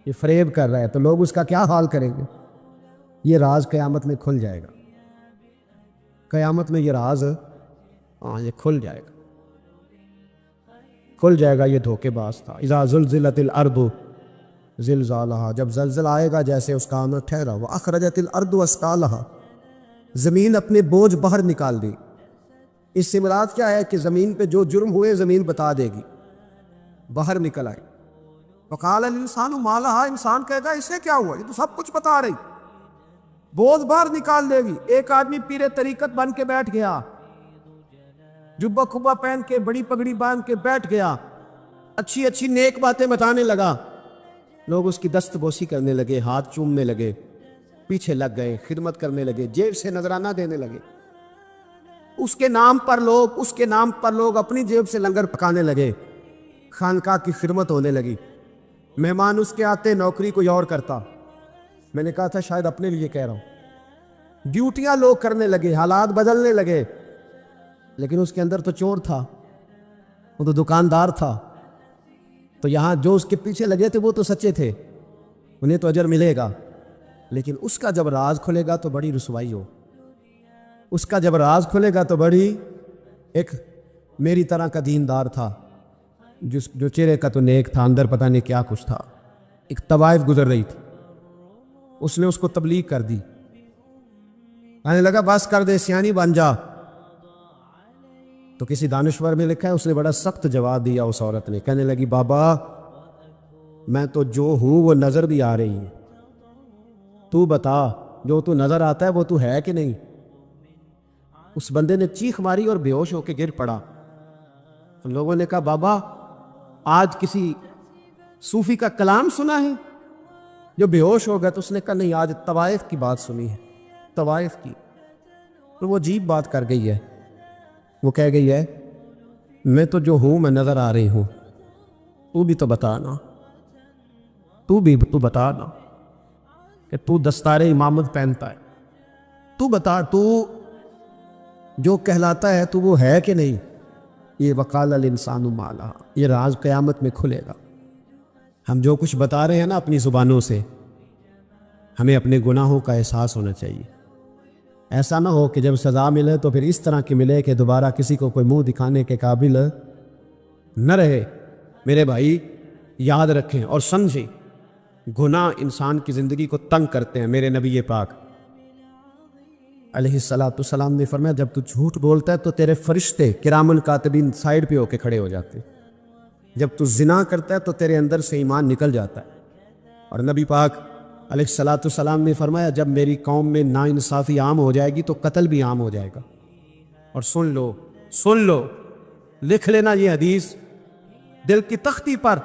یہ فریب کر رہا ہے، تو لوگ اس کا کیا حال کریں گے؟ یہ راز قیامت میں کھل جائے گا، قیامت میں یہ راز یہ کھل جائے گا، کھل جائے گا، یہ دھوکے باز تھا۔ اذا زلزلت الارض زلزالہا، جب زلزلہ آئے گا جیسے اس کا آنا ٹھہرا، واخرجت الارض اثقالہا، زمین اپنے بوجھ باہر نکال دی۔ اس سے مراد کیا ہے کہ زمین پہ جو جرم ہوئے زمین بتا دے گی، باہر نکل آئے۔ وقال الانسان ما لہا، انسان کہے گا اسے کیا ہوا، یہ تو سب کچھ بتا رہی، بوجھ باہر نکال دے گی۔ ایک آدمی پیر طریقت بن کے بیٹھ گیا، جبہ کھبا پہن کے بڑی پگڑی باندھ کے بیٹھ گیا، اچھی اچھی نیک باتیں بتانے لگا، لوگ اس کی دست بوسی کرنے لگے، ہاتھ چومنے لگے، پیچھے لگ گئے، خدمت کرنے لگے، جیب سے نذرانہ دینے لگے، اس کے نام پر لوگ اپنی جیب سے لنگر پکانے لگے، خانقاہ کی خدمت ہونے لگی، مہمان اس کے آتے، نوکری کوئی اور کرتا۔ میں نے کہا تھا شاید اپنے لیے کہہ رہا ہوں، ڈیوٹیاں لوگ کرنے لگے، حالات بدلنے لگے، لیکن اس کے اندر تو چور تھا، وہ تو دکاندار تھا، تو یہاں جو اس کے پیچھے لگے تھے وہ تو سچے تھے، انہیں تو اجر ملے گا، لیکن اس کا جب راز کھلے گا تو بڑی رسوائی ہو، اس کا جب راز کھلے گا تو بڑی، ایک میری طرح کا دیندار تھا، جو چہرے کا تو نیک تھا، اندر پتہ نہیں کیا کچھ تھا، ایک طوائف گزر رہی تھی، اس نے اس کو تبلیغ کر دی، کہنے لگا بس کر دے، سیانی بن جا۔ تو کسی دانشور میں لکھا ہے اس نے بڑا سخت جواب دیا، اس عورت نے، کہنے لگی بابا میں تو جو ہوں وہ نظر بھی آ رہی ہے، تو بتا جو تو نظر آتا ہے وہ تو ہے کہ نہیں؟ اس بندے نے چیخ ماری اور بے ہوش ہو کے گر پڑا۔ لوگوں نے کہا بابا آج کسی صوفی کا کلام سنا ہے جو بے ہوش ہو گیا؟ تو اس نے کہا نہیں، آج طوائف کی بات سنی ہے، طوائف کی۔ تو وہ عجیب بات کر گئی ہے، وہ کہہ گئی ہے میں تو جو ہوں میں نظر آ رہی ہوں، تو بھی تو بتانا، تو بتانا کہ تو دستار امامت پہنتا ہے، تو بتا تو جو کہلاتا ہے تو وہ ہے کہ نہیں؟ یہ وقال الانسان ما لہا، یہ راز قیامت میں کھلے گا۔ ہم جو کچھ بتا رہے ہیں نا اپنی زبانوں سے، ہمیں اپنے گناہوں کا احساس ہونا چاہیے، ایسا نہ ہو کہ جب سزا ملے تو پھر اس طرح کی ملے کہ دوبارہ کسی کو کوئی منہ دکھانے کے قابل نہ رہے۔ میرے بھائی یاد رکھیں اور سمجھیں، گناہ انسان کی زندگی کو تنگ کرتے ہیں۔ میرے نبی پاک علیہ السلام نے فرمایا جب تو جھوٹ بولتا ہے تو تیرے فرشتے کرامن کاتبین سائیڈ پہ ہو کے کھڑے ہو جاتے ہیں، جب تو زنا کرتا ہے تو تیرے اندر سے ایمان نکل جاتا ہے۔ اور نبی پاک علیہ السلام نے فرمایا جب میری قوم میں ناانصافی عام ہو جائے گی تو قتل بھی عام ہو جائے گا۔ اور سن لو لکھ لینا یہ حدیث دل کی تختی پر،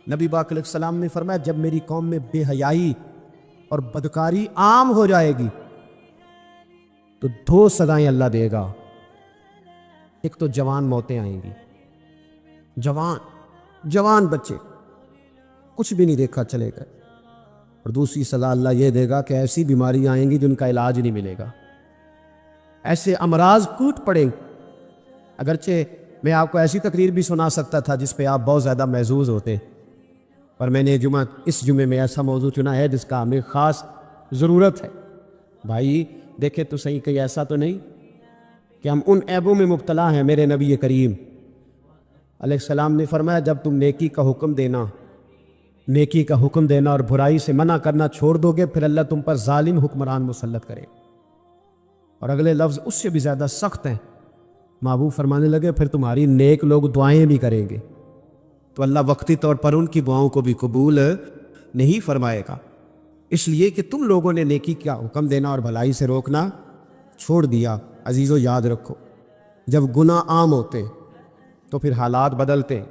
نبی پاک علیہ السلام نے فرمایا جب میری قوم میں بے حیائی اور بدکاری عام ہو جائے گی تو 2 سزائیں اللہ دے گا، ایک تو جوان موتیں آئیں گی، جوان بچے کچھ بھی نہیں دیکھا چلے گئے، اور دوسری سزا اللہ یہ دے گا کہ ایسی بیماری آئیں گی جن کا علاج نہیں ملے گا، ایسے امراض ٹوٹ پڑیں۔ اگرچہ میں آپ کو ایسی تقریر بھی سنا سکتا تھا جس پہ آپ بہت زیادہ محظوظ ہوتے، پر میں نے اس جمعے میں ایسا موضوع چنا ہے جس کا ہمیں خاص ضرورت ہے۔ بھائی دیکھیں تو صحیح، کہیں ایسا تو نہیں کہ ہم ان عیبوں میں مبتلا ہیں۔ میرے نبی کریم علیہ السلام نے فرمایا جب تم نیکی کا حکم دینا اور برائی سے منع کرنا چھوڑ دو گے پھر اللہ تم پر ظالم حکمران مسلط کرے۔ اور اگلے لفظ اس سے بھی زیادہ سخت ہیں، محبوب فرمانے لگے پھر تمہاری نیک لوگ دعائیں بھی کریں گے تو اللہ وقتی طور پر ان کی دعاؤں کو بھی قبول نہیں فرمائے گا، اس لیے کہ تم لوگوں نے نیکی کا حکم دینا اور بھلائی سے روکنا چھوڑ دیا۔ عزیزو یاد رکھو جب گناہ عام ہوتے تو پھر حالات بدلتے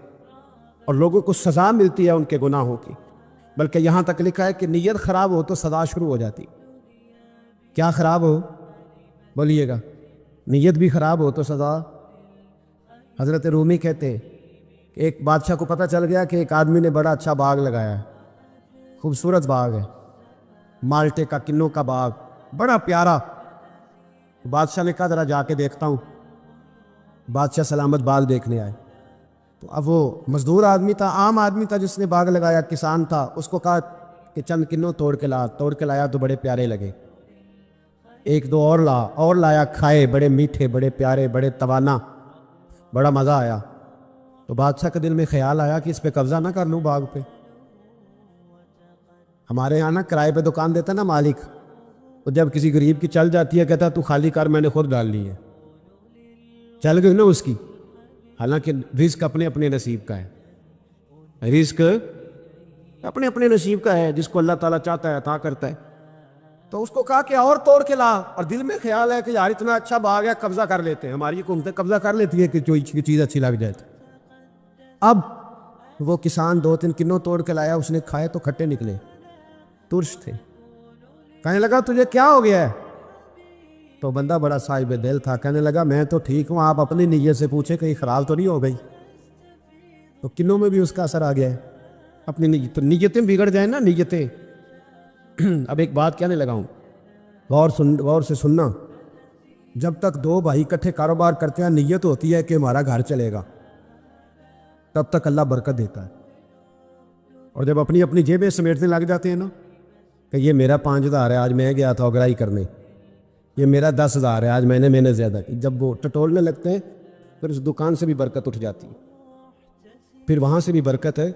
اور لوگوں کو سزا ملتی ہے ان کے گناہوں کی، بلکہ یہاں تک لکھا ہے کہ نیت خراب ہو تو سزا شروع ہو جاتی۔ کیا خراب ہو؟ بولیے گا۔ نیت بھی خراب ہو تو سزا۔ حضرت رومی کہتے ہیں کہ ایک بادشاہ کو پتہ چل گیا کہ ایک آدمی نے بڑا اچھا باغ لگایا ہے، خوبصورت باغ ہے، مالٹے کا کنوں کا باغ، بڑا پیارا۔ بادشاہ نے کہا ذرا جا کے دیکھتا ہوں۔ بادشاہ سلامت باغ دیکھنے آئے تو اب وہ مزدور آدمی تھا، عام آدمی تھا جس نے باغ لگایا، کسان تھا، اس کو کہا کہ چند کنوں توڑ کے لایا تو بڑے پیارے لگے، ایک دو اور لایا، کھائے، بڑے میٹھے، بڑے پیارے، بڑے توانا، بڑا مزہ آیا۔ تو بادشاہ کے دل میں خیال آیا کہ اس پہ قبضہ نہ کر لوں باغ پہ۔ ہمارے یہاں نا کرائے پہ دکان دیتا نا مالک، تو جب کسی غریب کی چل جاتی ہے کہتا تو خالی کر، میں نے خود ڈال لی ہے، چل گئی نا اس کی۔ حالانکہ رزق اپنے اپنے نصیب کا ہے، رزق اپنے اپنے نصیب کا ہے، جس کو اللہ تعالیٰ چاہتا ہے عطا کرتا ہے۔ تو اس کو کہا کہ اور توڑ کے لا، اور دل میں خیال ہے کہ یار اتنا اچھا باغ ہے، قبضہ کر لیتے ہیں، ہماری حکومتیں قبضہ کر لیتی ہے کہ کوئی چیز اچھی لگ جائے تو۔ اب وہ کسان 2-3 کنوں توڑ کے لایا، اس نے کھائے تو کھٹے نکلے، ترش تھے۔ کہنے لگا تجھے کیا ہو گیا ہے؟ تو بندہ بڑا صاحب دل تھا، کہنے لگا میں تو ٹھیک ہوں، آپ اپنی نیت سے پوچھیں کہیں خراب تو نہیں ہو گئی۔ تو کنوں میں بھی اس کا اثر آ گیا ہے، اپنی نیتیں بگڑ جائیں نا، نیتیں۔ اب ایک بات کہنے لگا ہوں، غور سے سننا، جب تک دو بھائی اکٹھے کاروبار کرتے ہیں نیت ہوتی ہے کہ ہمارا گھر چلے گا، تب تک اللہ برکت دیتا ہے۔ اور جب اپنی اپنی جیبیں سمیٹنے لگ جاتے ہیں نا کہ یہ میرا 5,000 ہے، آج میں گیا تھا اگرائی کرنے، یہ میرا 10,000 ہے، آج میں نے محنت زیادہ کی، جب وہ ٹٹولنے لگتے ہیں پھر اس دکان سے بھی برکت اٹھ جاتی ہے، پھر وہاں سے بھی برکت ہے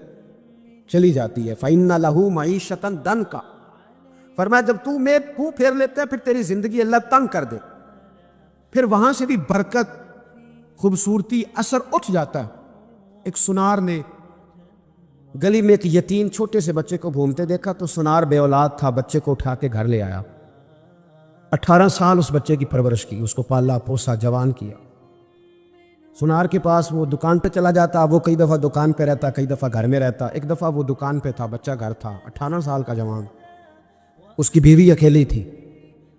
چلی جاتی ہے۔ فَإِنَّ لَهُ مَعِيشَةً ضَنْكَ، فرمایا جب تو میں منہ پھیر لیتا ہے پھر تیری زندگی اللہ تنگ کر دے، پھر وہاں سے بھی برکت، خوبصورتی، اثر اٹھ جاتا ہے۔ ایک سنار نے گلی میں ایک یتیم چھوٹے سے بچے کو گھومتے دیکھا، تو سنار بے اولاد تھا، بچے کو اٹھا کے گھر لے آیا، 18 سال اس بچے کی پرورش کی، اس کو پالا پوسا، جوان کیا۔ سنار کے پاس وہ دکان پہ چلا جاتا، وہ کئی دفعہ دکان پہ رہتا، کئی دفعہ گھر میں رہتا، ایک دفعہ وہ دکان پہ تھا، بچہ گھر تھا، 18 سال کا جوان، اس کی بیوی اکیلی تھی،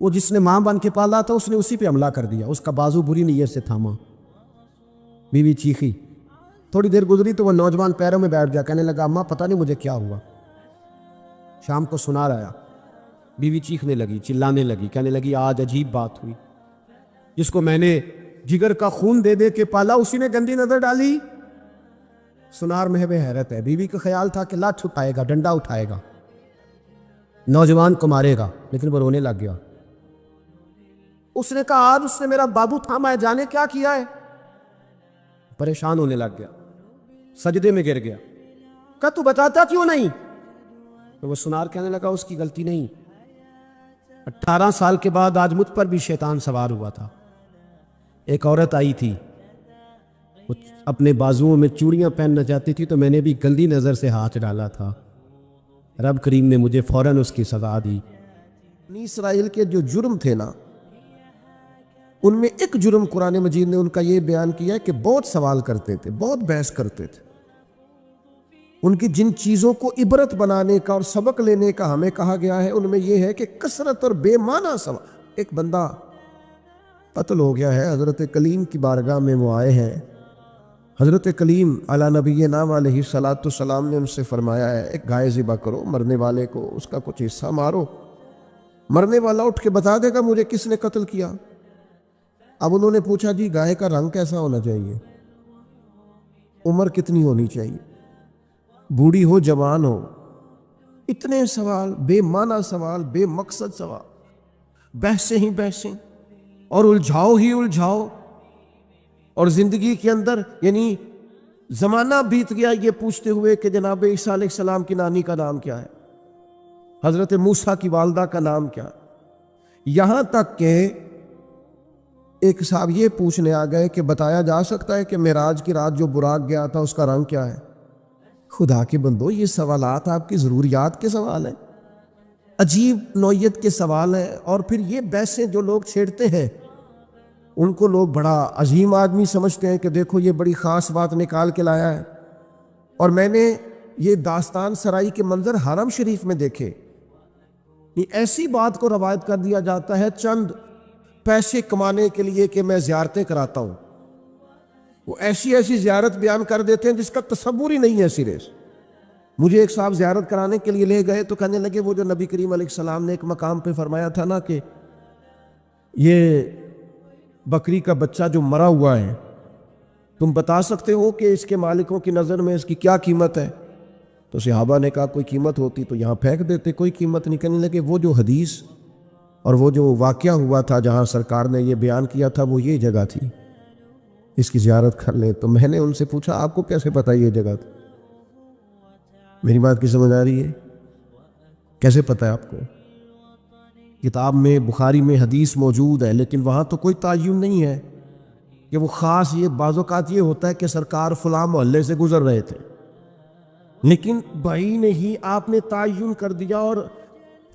وہ جس نے ماں بن کے پالا تھا اس نے اسی پہ حملہ کر دیا، اس کا بازو بری نیت سے تھاما، بیوی چیخی، تھوڑی دیر گزری تو وہ نوجوان پیروں میں بیٹھ گیا، کہنے لگا اماں پتہ نہیں مجھے کیا ہوا۔ شام کو سنار آیا، بیوی چیخنے لگی، چلانے لگی، کہنے لگی آج عجیب بات ہوئی، جس کو میں نے جگر کا خون دے دے کے پالا اسی نے گندی نظر ڈالی۔ سنار محو حیرت ہے، بیوی کا خیال تھا کہ لاٹھ اٹھائے گا، ڈنڈا اٹھائے گا، نوجوان کو مارے گا، لیکن وہ رونے لگ گیا۔ اس نے کہا آج اس نے میرا بابو تھاما ہے، جانے کیا کیا ہے؟ پریشان ہونے لگ گیا، سجدے میں گر گیا، کہا تو بتاتا کیوں نہیں؟ تو وہ سنار کہنے لگا اس کی غلطی نہیں، 18 سال کے بعد آج مجھ پر بھی شیطان سوار ہوا تھا۔ ایک عورت آئی تھی، وہ اپنے بازوؤں میں چوڑیاں پہننا چاہتی تھی، تو میں نے بھی گندی نظر سے ہاتھ ڈالا تھا، رب کریم نے مجھے فوراً اس کی سزا دی۔ بنی اسرائیل کے جو جرم تھے نا، ان میں ایک جرم قرآن مجید نے ان کا یہ بیان کیا ہے کہ بہت سوال کرتے تھے، بہت بحث کرتے تھے۔ ان کی جن چیزوں کو عبرت بنانے کا اور سبق لینے کا ہمیں کہا گیا ہے، ان میں یہ ہے کہ کثرت اور بے معنی سوال۔ ایک بندہ قتل ہو گیا ہے، حضرت کلیم کی بارگاہ میں وہ آئے ہیں، حضرت کلیم علی نبی نام علیہ الصلاۃ والسلام نے ان سے فرمایا ہے ایک گائے ذبح کرو، مرنے والے کو اس کا کچھ حصہ مارو، مرنے والا اٹھ کے بتا دے گا مجھے کس نے قتل کیا۔ اب انہوں نے پوچھا جی گائے کا رنگ کیسا ہونا چاہیے، عمر کتنی ہونی چاہیے، بوڑھی ہو جوان ہو، اتنے سوال، بے معنی سوال، بے مقصد سوال، بحثیں ہی بحثیں، اور الجھاؤ ہی الجھاؤ، اور زندگی کے اندر یعنی زمانہ بیت گیا یہ پوچھتے ہوئے کہ جناب عیسیٰ علیہ السلام کی نانی کا نام کیا ہے، حضرت موسیٰ کی والدہ کا نام کیا ہے، یہاں تک کہ ایک صاحب یہ پوچھنے آ گئے کہ بتایا جا سکتا ہے کہ معراج کی رات جو براق گیا تھا اس کا رنگ کیا ہے۔ خدا کے بندو، یہ سوالات آپ کی ضروریات کے سوال ہیں، عجیب نوعیت کے سوال ہیں، اور پھر یہ بحثیں جو لوگ چھیڑتے ہیں ان کو لوگ بڑا عظیم آدمی سمجھتے ہیں کہ دیکھو یہ بڑی خاص بات نکال کے لایا ہے۔ اور میں نے یہ داستان سرائی کے منظر حرم شریف میں دیکھے، یہ ایسی بات کو روایت کر دیا جاتا ہے چند پیسے کمانے کے لیے کہ میں زیارتیں کراتا ہوں، وہ ایسی ایسی زیارت بیان کر دیتے ہیں جس کا تصور ہی نہیں ہے سرے سے۔ مجھے ایک صاحب زیارت کرانے کے لیے لے گئے تو کہنے لگے وہ جو نبی کریم علیہ السلام نے ایک مقام پہ فرمایا تھا نا کہ یہ بکری کا بچہ جو مرا ہوا ہے تم بتا سکتے ہو کہ اس کے مالکوں کی نظر میں اس کی کیا قیمت ہے؟ تو صحابہ نے کہا کوئی قیمت ہوتی تو یہاں پھینک دیتے، کوئی قیمت نہیں. کہنے لگے وہ جو حدیث اور وہ جو واقعہ ہوا تھا جہاں سرکار نے یہ بیان کیا تھا وہ یہ جگہ تھی، اس کی زیارت کر لیں. تو میں نے ان سے پوچھا آپ کو کیسے پتہ یہ جگہ تھی؟ میری بات کی سمجھ آ رہی ہے؟ کیسے پتہ ہے آپ کو؟ کتاب میں بخاری میں حدیث موجود ہے، لیکن وہاں تو کوئی تعین نہیں ہے کہ وہ خاص. یہ بعض اوقات یہ ہوتا ہے کہ سرکار فلاں محلے سے گزر رہے تھے، لیکن بھائی نہیں آپ نے تعین کر دیا اور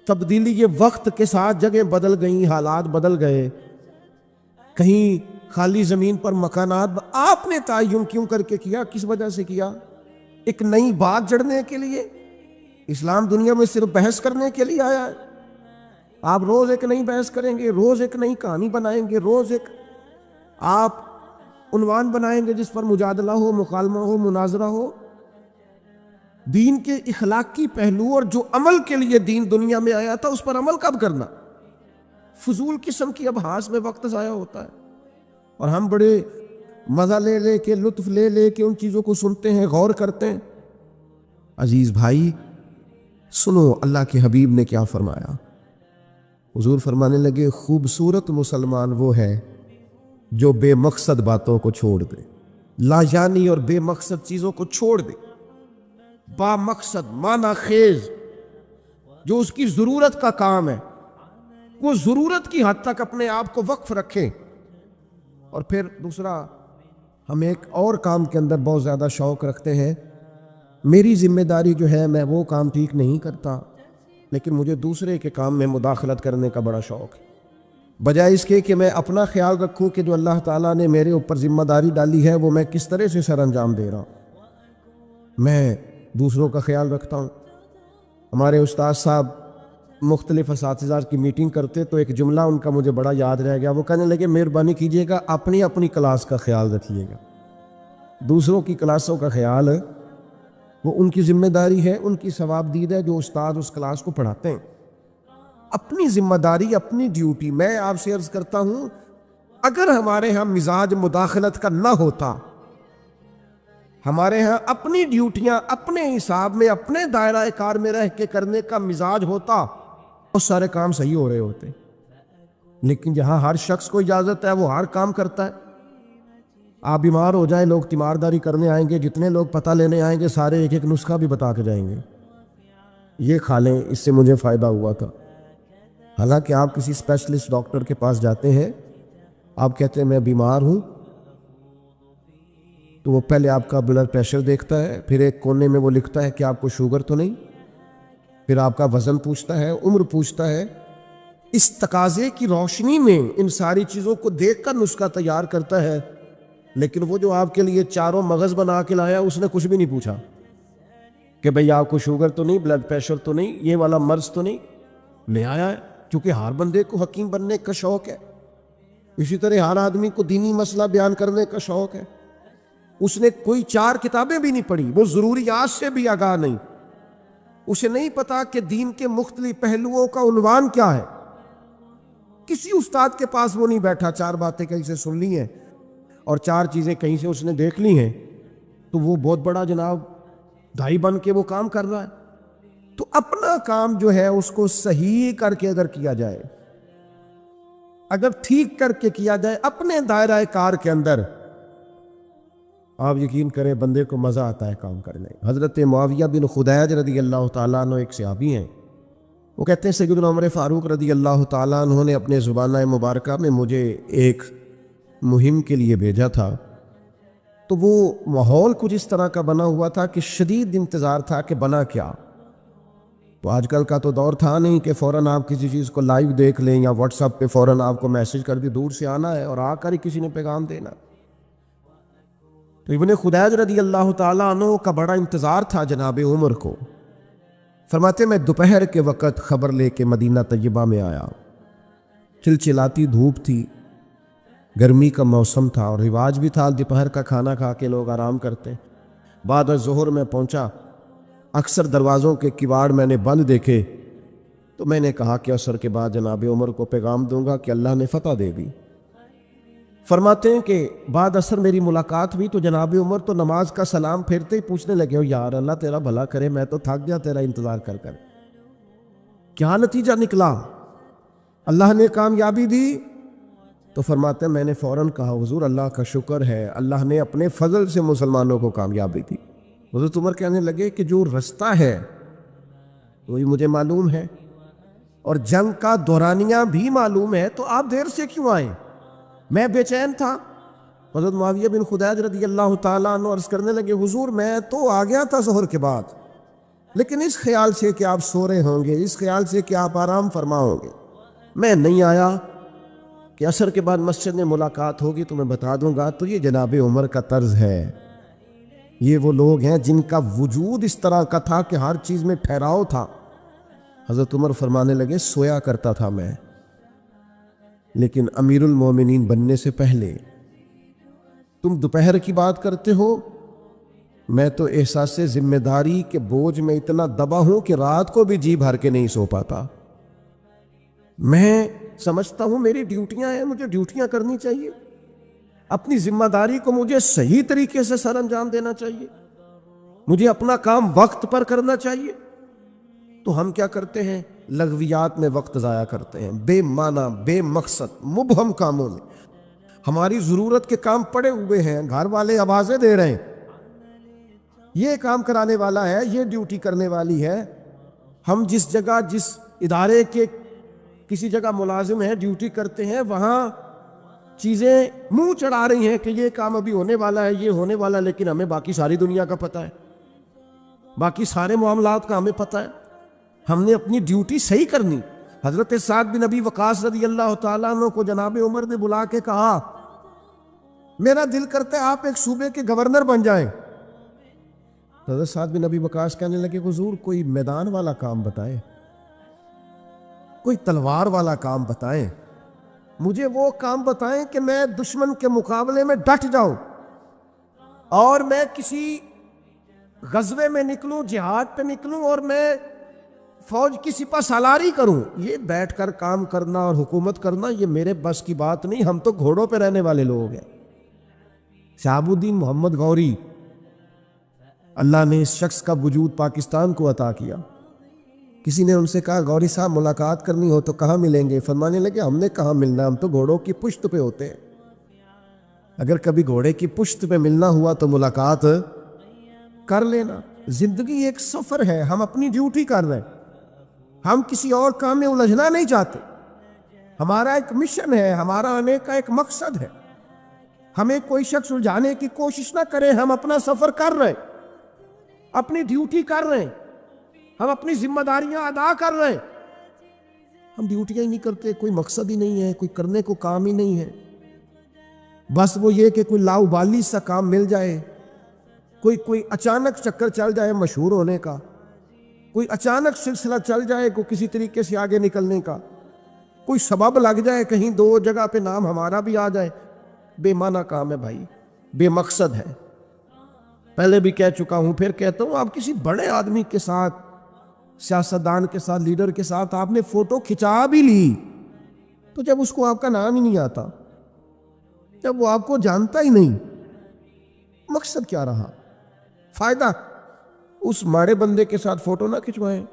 تبدیلی یہ وقت کے ساتھ جگہ بدل گئیں، حالات بدل گئے، کہیں خالی زمین پر مکانات. آپ نے تعین کیوں کر کے کیا؟ کس وجہ سے کیا؟ ایک نئی بات جڑنے کے لیے؟ اسلام دنیا میں صرف بحث کرنے کے لیے آیا ہے؟ آپ روز ایک نئی بحث کریں گے، روز ایک نئی کہانی بنائیں گے، روز ایک آپ عنوان بنائیں گے جس پر مجادلہ ہو، مکالمہ ہو، مناظرہ ہو. دین کے اخلاقی پہلو اور جو عمل کے لیے دین دنیا میں آیا تھا اس پر عمل کب کرنا؟ فضول قسم کی ابحاث میں وقت ضائع ہوتا ہے، اور ہم بڑے مزہ لے لے کے، لطف لے لے کے ان چیزوں کو سنتے ہیں، غور کرتے ہیں. عزیز بھائی سنو اللہ کے حبیب نے کیا فرمایا. حضور فرمانے لگے خوبصورت مسلمان وہ ہے جو بے مقصد باتوں کو چھوڑ دے، لا یعنی اور بے مقصد چیزوں کو چھوڑ دے، با مقصد معنی خیز جو اس کی ضرورت کا کام ہے وہ ضرورت کی حد تک اپنے آپ کو وقف رکھیں. اور پھر دوسرا، ہم ایک اور کام کے اندر بہت زیادہ شوق رکھتے ہیں. میری ذمہ داری جو ہے میں وہ کام ٹھیک نہیں کرتا، لیکن مجھے دوسرے کے کام میں مداخلت کرنے کا بڑا شوق ہے، بجائے اس کے کہ میں اپنا خیال رکھوں کہ جو اللہ تعالیٰ نے میرے اوپر ذمہ داری ڈالی ہے وہ میں کس طرح سے سر انجام دے رہا ہوں. میں دوسروں کا خیال رکھتا ہوں. ہمارے استاد صاحب مختلف اساتذہ کی میٹنگ کرتے تو ایک جملہ ان کا مجھے بڑا یاد رہ گیا. وہ کہنے لگے مہربانی کیجیے گا اپنی اپنی کلاس کا خیال رکھیے گا، دوسروں کی کلاسوں کا خیال وہ ان کی ذمہ داری ہے، ان کی ثواب دید ہے جو استاد اس کلاس کو پڑھاتے ہیں. اپنی ذمہ داری، اپنی ڈیوٹی. میں آپ سے عرض کرتا ہوں اگر ہمارے ہاں مزاج مداخلت کا نہ ہوتا، ہمارے ہاں اپنی ڈیوٹیاں اپنے حساب میں اپنے دائرہ کار میں رہ کے کرنے کا مزاج ہوتا، بہت سارے کام صحیح ہو رہے ہوتے. لیکن جہاں ہر شخص کو اجازت ہے وہ ہر کام کرتا ہے. آپ بیمار ہو جائیں، لوگ تیمارداری کرنے آئیں گے، جتنے لوگ پتہ لینے آئیں گے سارے ایک ایک نسخہ بھی بتا کے جائیں گے، یہ کھا لیں اس سے مجھے فائدہ ہوا تھا. حالانکہ آپ کسی اسپیشلسٹ ڈاکٹر کے پاس جاتے ہیں، آپ کہتے ہیں میں بیمار ہوں، تو وہ پہلے آپ کا بلڈ پریشر دیکھتا ہے، پھر ایک کونے میں وہ لکھتا ہے کہ آپ کو شوگر تو نہیں، پھر آپ کا وزن پوچھتا ہے، عمر پوچھتا ہے. اس تقاضے کی روشنی میں ان ساری چیزوں کو دیکھ کر نسخہ تیار کرتا ہے. لیکن وہ جو آپ کے لیے چاروں مغز بنا کے لایا اس نے کچھ بھی نہیں پوچھا کہ بھئی آپ کو شوگر تو نہیں، بلڈ پریشر تو نہیں، یہ والا مرض تو نہیں. لے آیا ہے کیونکہ ہر بندے کو حکیم بننے کا شوق ہے. اسی طرح ہر آدمی کو دینی مسئلہ بیان کرنے کا شوق ہے. اس نے کوئی 4 کتابیں بھی نہیں پڑھی، وہ ضروریات سے بھی آگاہ نہیں، اسے نہیں پتا کہ دین کے مختلف پہلوؤں کا عنوان کیا ہے. کسی استاد کے پاس وہ نہیں بیٹھا 4 باتیں کہیں سے سن لی ہیں اور 4 چیزیں کہیں سے اس نے دیکھ لی ہیں تو وہ بہت بڑا جناب دائی بن کے وہ کام کر رہا ہے. تو اپنا کام جو ہے اس کو صحیح کر کے اگر کیا جائے، اگر ٹھیک کر کے کیا جائے اپنے دائرہ کار کے اندر، آپ یقین کریں بندے کو مزہ آتا ہے کام کرنے. حضرت معاویہ بن خدیج رضی اللہ تعالیٰ عنہ ایک صحابی ہیں، وہ کہتے ہیں سیدنا عمر فاروق رضی اللہ تعالیٰ عنہ نے اپنے زبانہ مبارکہ میں مجھے ایک مہم کے لیے بھیجا تھا. تو وہ ماحول کچھ اس طرح کا بنا ہوا تھا کہ شدید انتظار تھا کہ بنا کیا. تو آج کل کا تو دور تھا نہیں کہ فوراً آپ کسی چیز کو لائیو دیکھ لیں یا واٹس ایپ پہ فوراً آپ کو میسج کر دی، دور سے آنا ہے اور آ کر ہی کسی نے پیغام دینا. تو ابن خدیج رضی اللہ تعالیٰ عنہ کا بڑا انتظار تھا جناب عمر کو. فرماتے میں دوپہر کے وقت خبر لے کے مدینہ طیبہ میں آیا. چلچلاتی دھوپ تھی، گرمی کا موسم تھا اور رواج بھی تھا دوپہر کا کھانا کھا کے لوگ آرام کرتے. بعد ظہر میں پہنچا، اکثر دروازوں کے کواڑ میں نے بند دیکھے، تو میں نے کہا کہ عصر کے بعد جناب عمر کو پیغام دوں گا کہ اللہ نے فتح دے دی. فرماتے ہیں کہ بعد اثر میری ملاقات ہوئی تو جناب عمر تو نماز کا سلام پھیرتے ہی پوچھنے لگے ہو یار اللہ تیرا بھلا کرے میں تو تھک گیا تیرا انتظار کر کر. کیا نتیجہ نکلا؟ اللہ نے کامیابی دی. تو فرماتے ہیں میں نے فوراً کہا حضور اللہ کا شکر ہے اللہ نے اپنے فضل سے مسلمانوں کو کامیابی دی. حضرت عمر کہنے لگے کہ جو رستہ ہے وہی مجھے معلوم ہے اور جنگ کا دورانیہ بھی معلوم ہے تو آپ دیر سے کیوں آئے؟ میں بے چین تھا. حضرت معاویہ بن خدیج رضی اللہ تعالیٰ عنہ عرض کرنے لگے حضور میں تو آ گیا تھا ظہر کے بعد لیکن اس خیال سے کہ آپ سو رہے ہوں گے اس خیال سے کہ آپ آرام فرما ہوں گے میں نہیں آیا کہ عصر کے بعد مسجد میں ملاقات ہوگی تو میں بتا دوں گا. تو یہ جناب عمر کا طرز ہے. یہ وہ لوگ ہیں جن کا وجود اس طرح کا تھا کہ ہر چیز میں ٹھہراؤ تھا. حضرت عمر فرمانے لگے سویا کرتا تھا میں لیکن امیر المومنین بننے سے پہلے تم دوپہر کی بات کرتے ہو میں تو احساس ذمہ داری کے بوجھ میں اتنا دبا ہوں کہ رات کو بھی جی بھر کے نہیں سو پاتا. میں سمجھتا ہوں میری ڈیوٹیاں ہیں مجھے ڈیوٹیاں کرنی چاہیے اپنی ذمہ داری کو مجھے صحیح طریقے سے سر انجام دینا چاہیے مجھے اپنا کام وقت پر کرنا چاہیے. تو ہم کیا کرتے ہیں لغویات میں وقت ضائع کرتے ہیں بے معنی بے مقصد مبہم کاموں میں. ہماری ضرورت کے کام پڑے ہوئے ہیں گھر والے آوازیں دے رہے ہیں یہ کام کرانے والا ہے یہ ڈیوٹی کرنے والی ہے. ہم جس جگہ جس ادارے کے کسی جگہ ملازم ہیں ڈیوٹی کرتے ہیں وہاں چیزیں منہ چڑھا رہی ہیں کہ یہ کام ابھی ہونے والا ہے یہ ہونے والا ہے لیکن ہمیں باقی ساری دنیا کا پتہ ہے باقی سارے معاملات کا ہمیں پتہ ہے. ہم نے اپنی ڈیوٹی صحیح کرنی. حضرت سعد بن ابی وقاص رضی اللہ تعالیٰ عنہ کو جناب عمر نے بلا کے کہا میرا دل کرتا ہے آپ ایک صوبے کے گورنر بن جائیں. حضرت سعد بن ابی وقاص کہنے لگے حضور کوئی میدان والا کام بتائیں کوئی تلوار والا کام بتائیں مجھے وہ کام بتائیں کہ میں دشمن کے مقابلے میں ڈٹ جاؤں اور میں کسی غزوے میں نکلوں جہاد پہ نکلوں اور میں فوج کی سپہ سالاری کروں. یہ بیٹھ کر کام کرنا اور حکومت کرنا یہ میرے بس کی بات نہیں. ہم تو گھوڑوں پہ رہنے والے لوگ ہیں. شہاب الدین محمد غوری اللہ نے اس شخص کا وجود پاکستان کو عطا کیا. کسی نے ان سے کہا غوری صاحب ملاقات کرنی ہو تو کہاں ملیں گے؟ فرمانے لگے ہم نے کہاں ملنا ہم تو گھوڑوں کی پشت پہ ہوتے ہیں. اگر کبھی گھوڑے کی پشت پہ ملنا ہوا تو ملاقات کر لینا. زندگی ایک سفر ہے ہم اپنی ڈیوٹی کر رہے ہیں ہم کسی اور کام میں الجھنا نہیں چاہتے. ہمارا ایک مشن ہے ہمارا آنے کا ایک مقصد ہے. ہمیں کوئی شخص الجھانے کی کوشش نہ کرے. ہم اپنا سفر کر رہے ہیں اپنی ڈیوٹی کر رہے ہیں ہم اپنی ذمہ داریاں ادا کر رہے ہیں. ہم ڈیوٹیاں ہی نہیں کرتے کوئی مقصد ہی نہیں ہے کوئی کرنے کو کام ہی نہیں ہے. بس وہ یہ کہ کوئی لاؤبالی سا کام مل جائے کوئی اچانک چکر چل جائے مشہور ہونے کا کوئی اچانک سلسلہ چل جائے کوئی کسی طریقے سے آگے نکلنے کا کوئی سبب لگ جائے کہیں دو جگہ پہ نام ہمارا بھی آ جائے. بے معنی کام ہے بھائی بے مقصد ہے. پہلے بھی کہہ چکا ہوں پھر کہتا ہوں آپ کسی بڑے آدمی کے ساتھ سیاستدان کے ساتھ لیڈر کے ساتھ آپ نے فوٹو کھچا بھی لی تو جب اس کو آپ کا نام ہی نہیں آتا جب وہ آپ کو جانتا ہی نہیں مقصد کیا رہا فائدہ؟ اس ماڑے بندے کے ساتھ فوٹو نہ کھچوائیں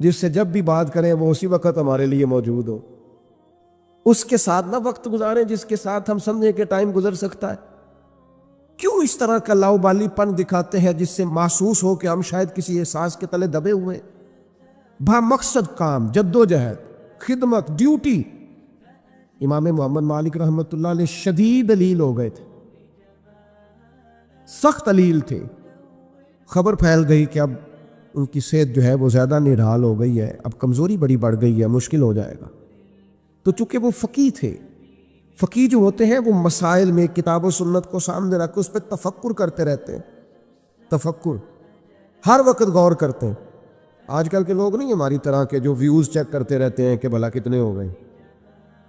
جس سے جب بھی بات کریں وہ اسی وقت ہمارے لیے موجود ہو. اس کے ساتھ نہ وقت گزاریں جس کے ساتھ ہم سمجھیں کہ ٹائم گزر سکتا ہے. کیوں اس طرح کا لاؤبالی پن دکھاتے ہیں جس سے محسوس ہو کہ ہم شاید کسی احساس کے تلے دبے ہوئے. با مقصد کام جدوجہد خدمت ڈیوٹی. امام محمد مالک رحمۃ اللہ علیہ شدید علیل ہو گئے تھے سخت علیل تھے. خبر پھیل گئی کہ اب ان کی صحت جو ہے وہ زیادہ نڈھال ہو گئی ہے اب کمزوری بڑی بڑھ گئی ہے مشکل ہو جائے گا. تو چونکہ وہ فقیہ تھے فقیہ جو ہوتے ہیں وہ مسائل میں کتاب و سنت کو سامنے رکھ کے اس پہ تفکر کرتے رہتے ہیں. تفکر ہر وقت غور کرتے ہیں. آج کل کے لوگ نہیں ہماری طرح کے جو ویوز چیک کرتے رہتے ہیں کہ بھلا کتنے ہو گئے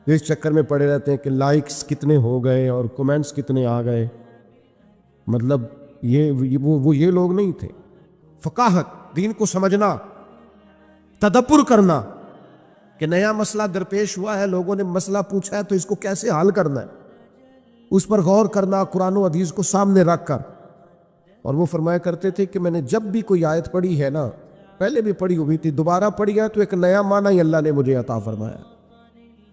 اس چکر میں پڑے رہتے ہیں کہ لائکس کتنے ہو گئے اور کومنٹس کتنے آ گئے. مطلب یہ لوگ نہیں تھے. فقاہت دین کو سمجھنا تدبر کرنا کہ نیا مسئلہ درپیش ہوا ہے لوگوں نے مسئلہ پوچھا ہے تو اس کو کیسے حل کرنا ہے اس پر غور کرنا قرآن و حدیث کو سامنے رکھ کر. اور وہ فرمایا کرتے تھے کہ میں نے جب بھی کوئی آیت پڑھی ہے نا، پہلے بھی پڑھی ہوئی تھی، دوبارہ پڑھی ہے تو ایک نیا معنی ہی اللہ نے مجھے عطا فرمایا،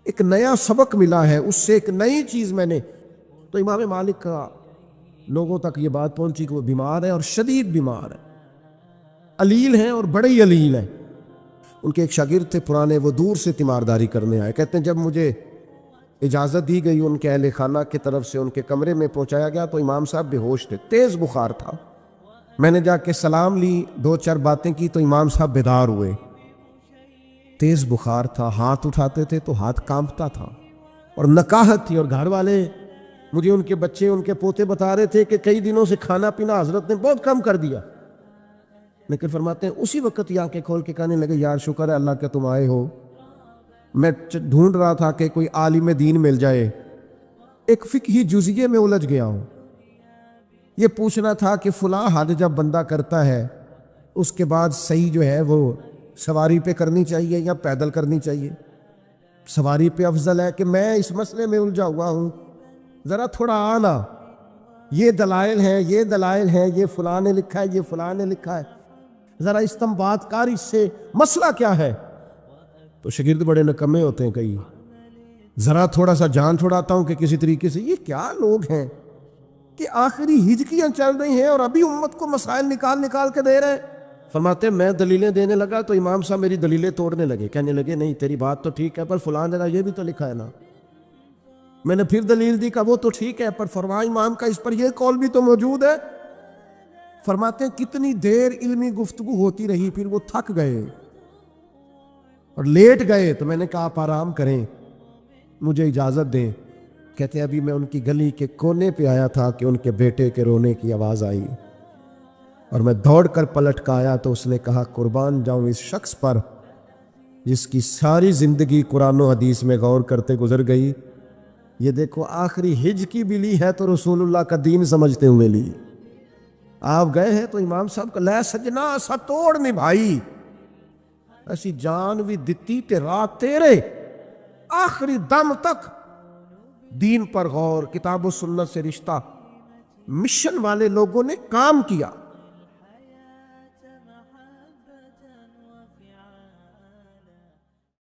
ایک نیا سبق ملا ہے، اس سے ایک نئی چیز میں نے. تو امام مالک کا لوگوں تک یہ بات پہنچی کہ وہ بیمار ہے اور شدید بیمار ہے، علیل ہیں اور بڑے ہی علیل ہیں. ان کے ایک شاگرد تھے پرانے، وہ دور سے تیمارداری کرنے آئے. کہتے ہیں جب مجھے اجازت دی گئی ان کے اہل خانہ کی طرف سے، ان کے کمرے میں پہنچایا گیا تو امام صاحب بے ہوش تھے، تیز بخار تھا. میں نے جا کے سلام لی، 2-4 باتیں کی تو امام صاحب بیدار ہوئے. تیز بخار تھا، ہاتھ اٹھاتے تھے تو ہاتھ کانپتا تھا اور نکاہت تھی. اور گھر والے مجھے ان کے بچے، ان کے پوتے بتا رہے تھے کہ کئی دنوں سے کھانا پینا حضرت نے بہت کم کر دیا. لیکن فرماتے ہیں اسی وقت یہ آنکھیں کھول کے کہنے لگے یار شکر ہے اللہ کہ تم آئے ہو. میں ڈھونڈ رہا تھا کہ کوئی عالم دین مل جائے، ایک فقہی جزیے میں الجھ گیا ہوں. یہ پوچھنا تھا کہ فلاں حد جب بندہ کرتا ہے اس کے بعد صحیح جو ہے وہ سواری پہ کرنی چاہیے یا پیدل کرنی چاہیے. سواری پہ افضل ہے کہ میں اس مسئلے میں الجھا ہوا ہوں، ذرا تھوڑا آنا، یہ دلائل ہیں، یہ دلائل ہیں، یہ فلاں نے لکھا ہے، یہ فلاں نے لکھا ہے، ذرا استنباط کار اس سے مسئلہ کیا ہے. تو شاگرد بڑے نکمے ہوتے ہیں کئی، ذرا تھوڑا سا جان چھڑاتا ہوں کہ کسی طریقے سے. یہ کیا لوگ ہیں کہ آخری ہجکیاں چل رہی ہیں اور ابھی امت کو مسائل نکال نکال کے دے رہے ہیں. فرماتے ہیں میں دلیلیں دینے لگا تو امام صاحب میری دلیلیں توڑنے لگے، کہنے لگے نہیں تیری بات تو ٹھیک ہے پر فلاں جگہ یہ بھی تو لکھا ہے نا. میں نے پھر دلیل دی کہ وہ تو ٹھیک ہے پر فرما امام کا اس پر یہ قول بھی تو موجود ہے. فرماتے ہیں کتنی دیر علمی گفتگو ہوتی رہی، پھر وہ تھک گئے اور لیٹ گئے. تو میں نے کہا آپ آرام کریں، مجھے اجازت دیں. کہتے ہیں ابھی میں ان کی گلی کے کونے پہ آیا تھا کہ ان کے بیٹے کے رونے کی آواز آئی اور میں دوڑ کر پلٹ کر آیا تو اس نے کہا قربان جاؤں اس شخص پر جس کی ساری زندگی قرآن و حدیث میں غور کرتے گزر گئی. یہ دیکھو آخری ہج کی بھی لی ہے تو رسول اللہ کا دین سمجھتے ہوئے لی. آپ گئے ہیں تو امام صاحب کا لے سجنا سا توڑ نہیں بھائی، ایسی جان بھی دتی تے رات تیرے، آخری دم تک دین پر غور، کتاب و سنت سے رشتہ. مشن والے لوگوں نے کام کیا.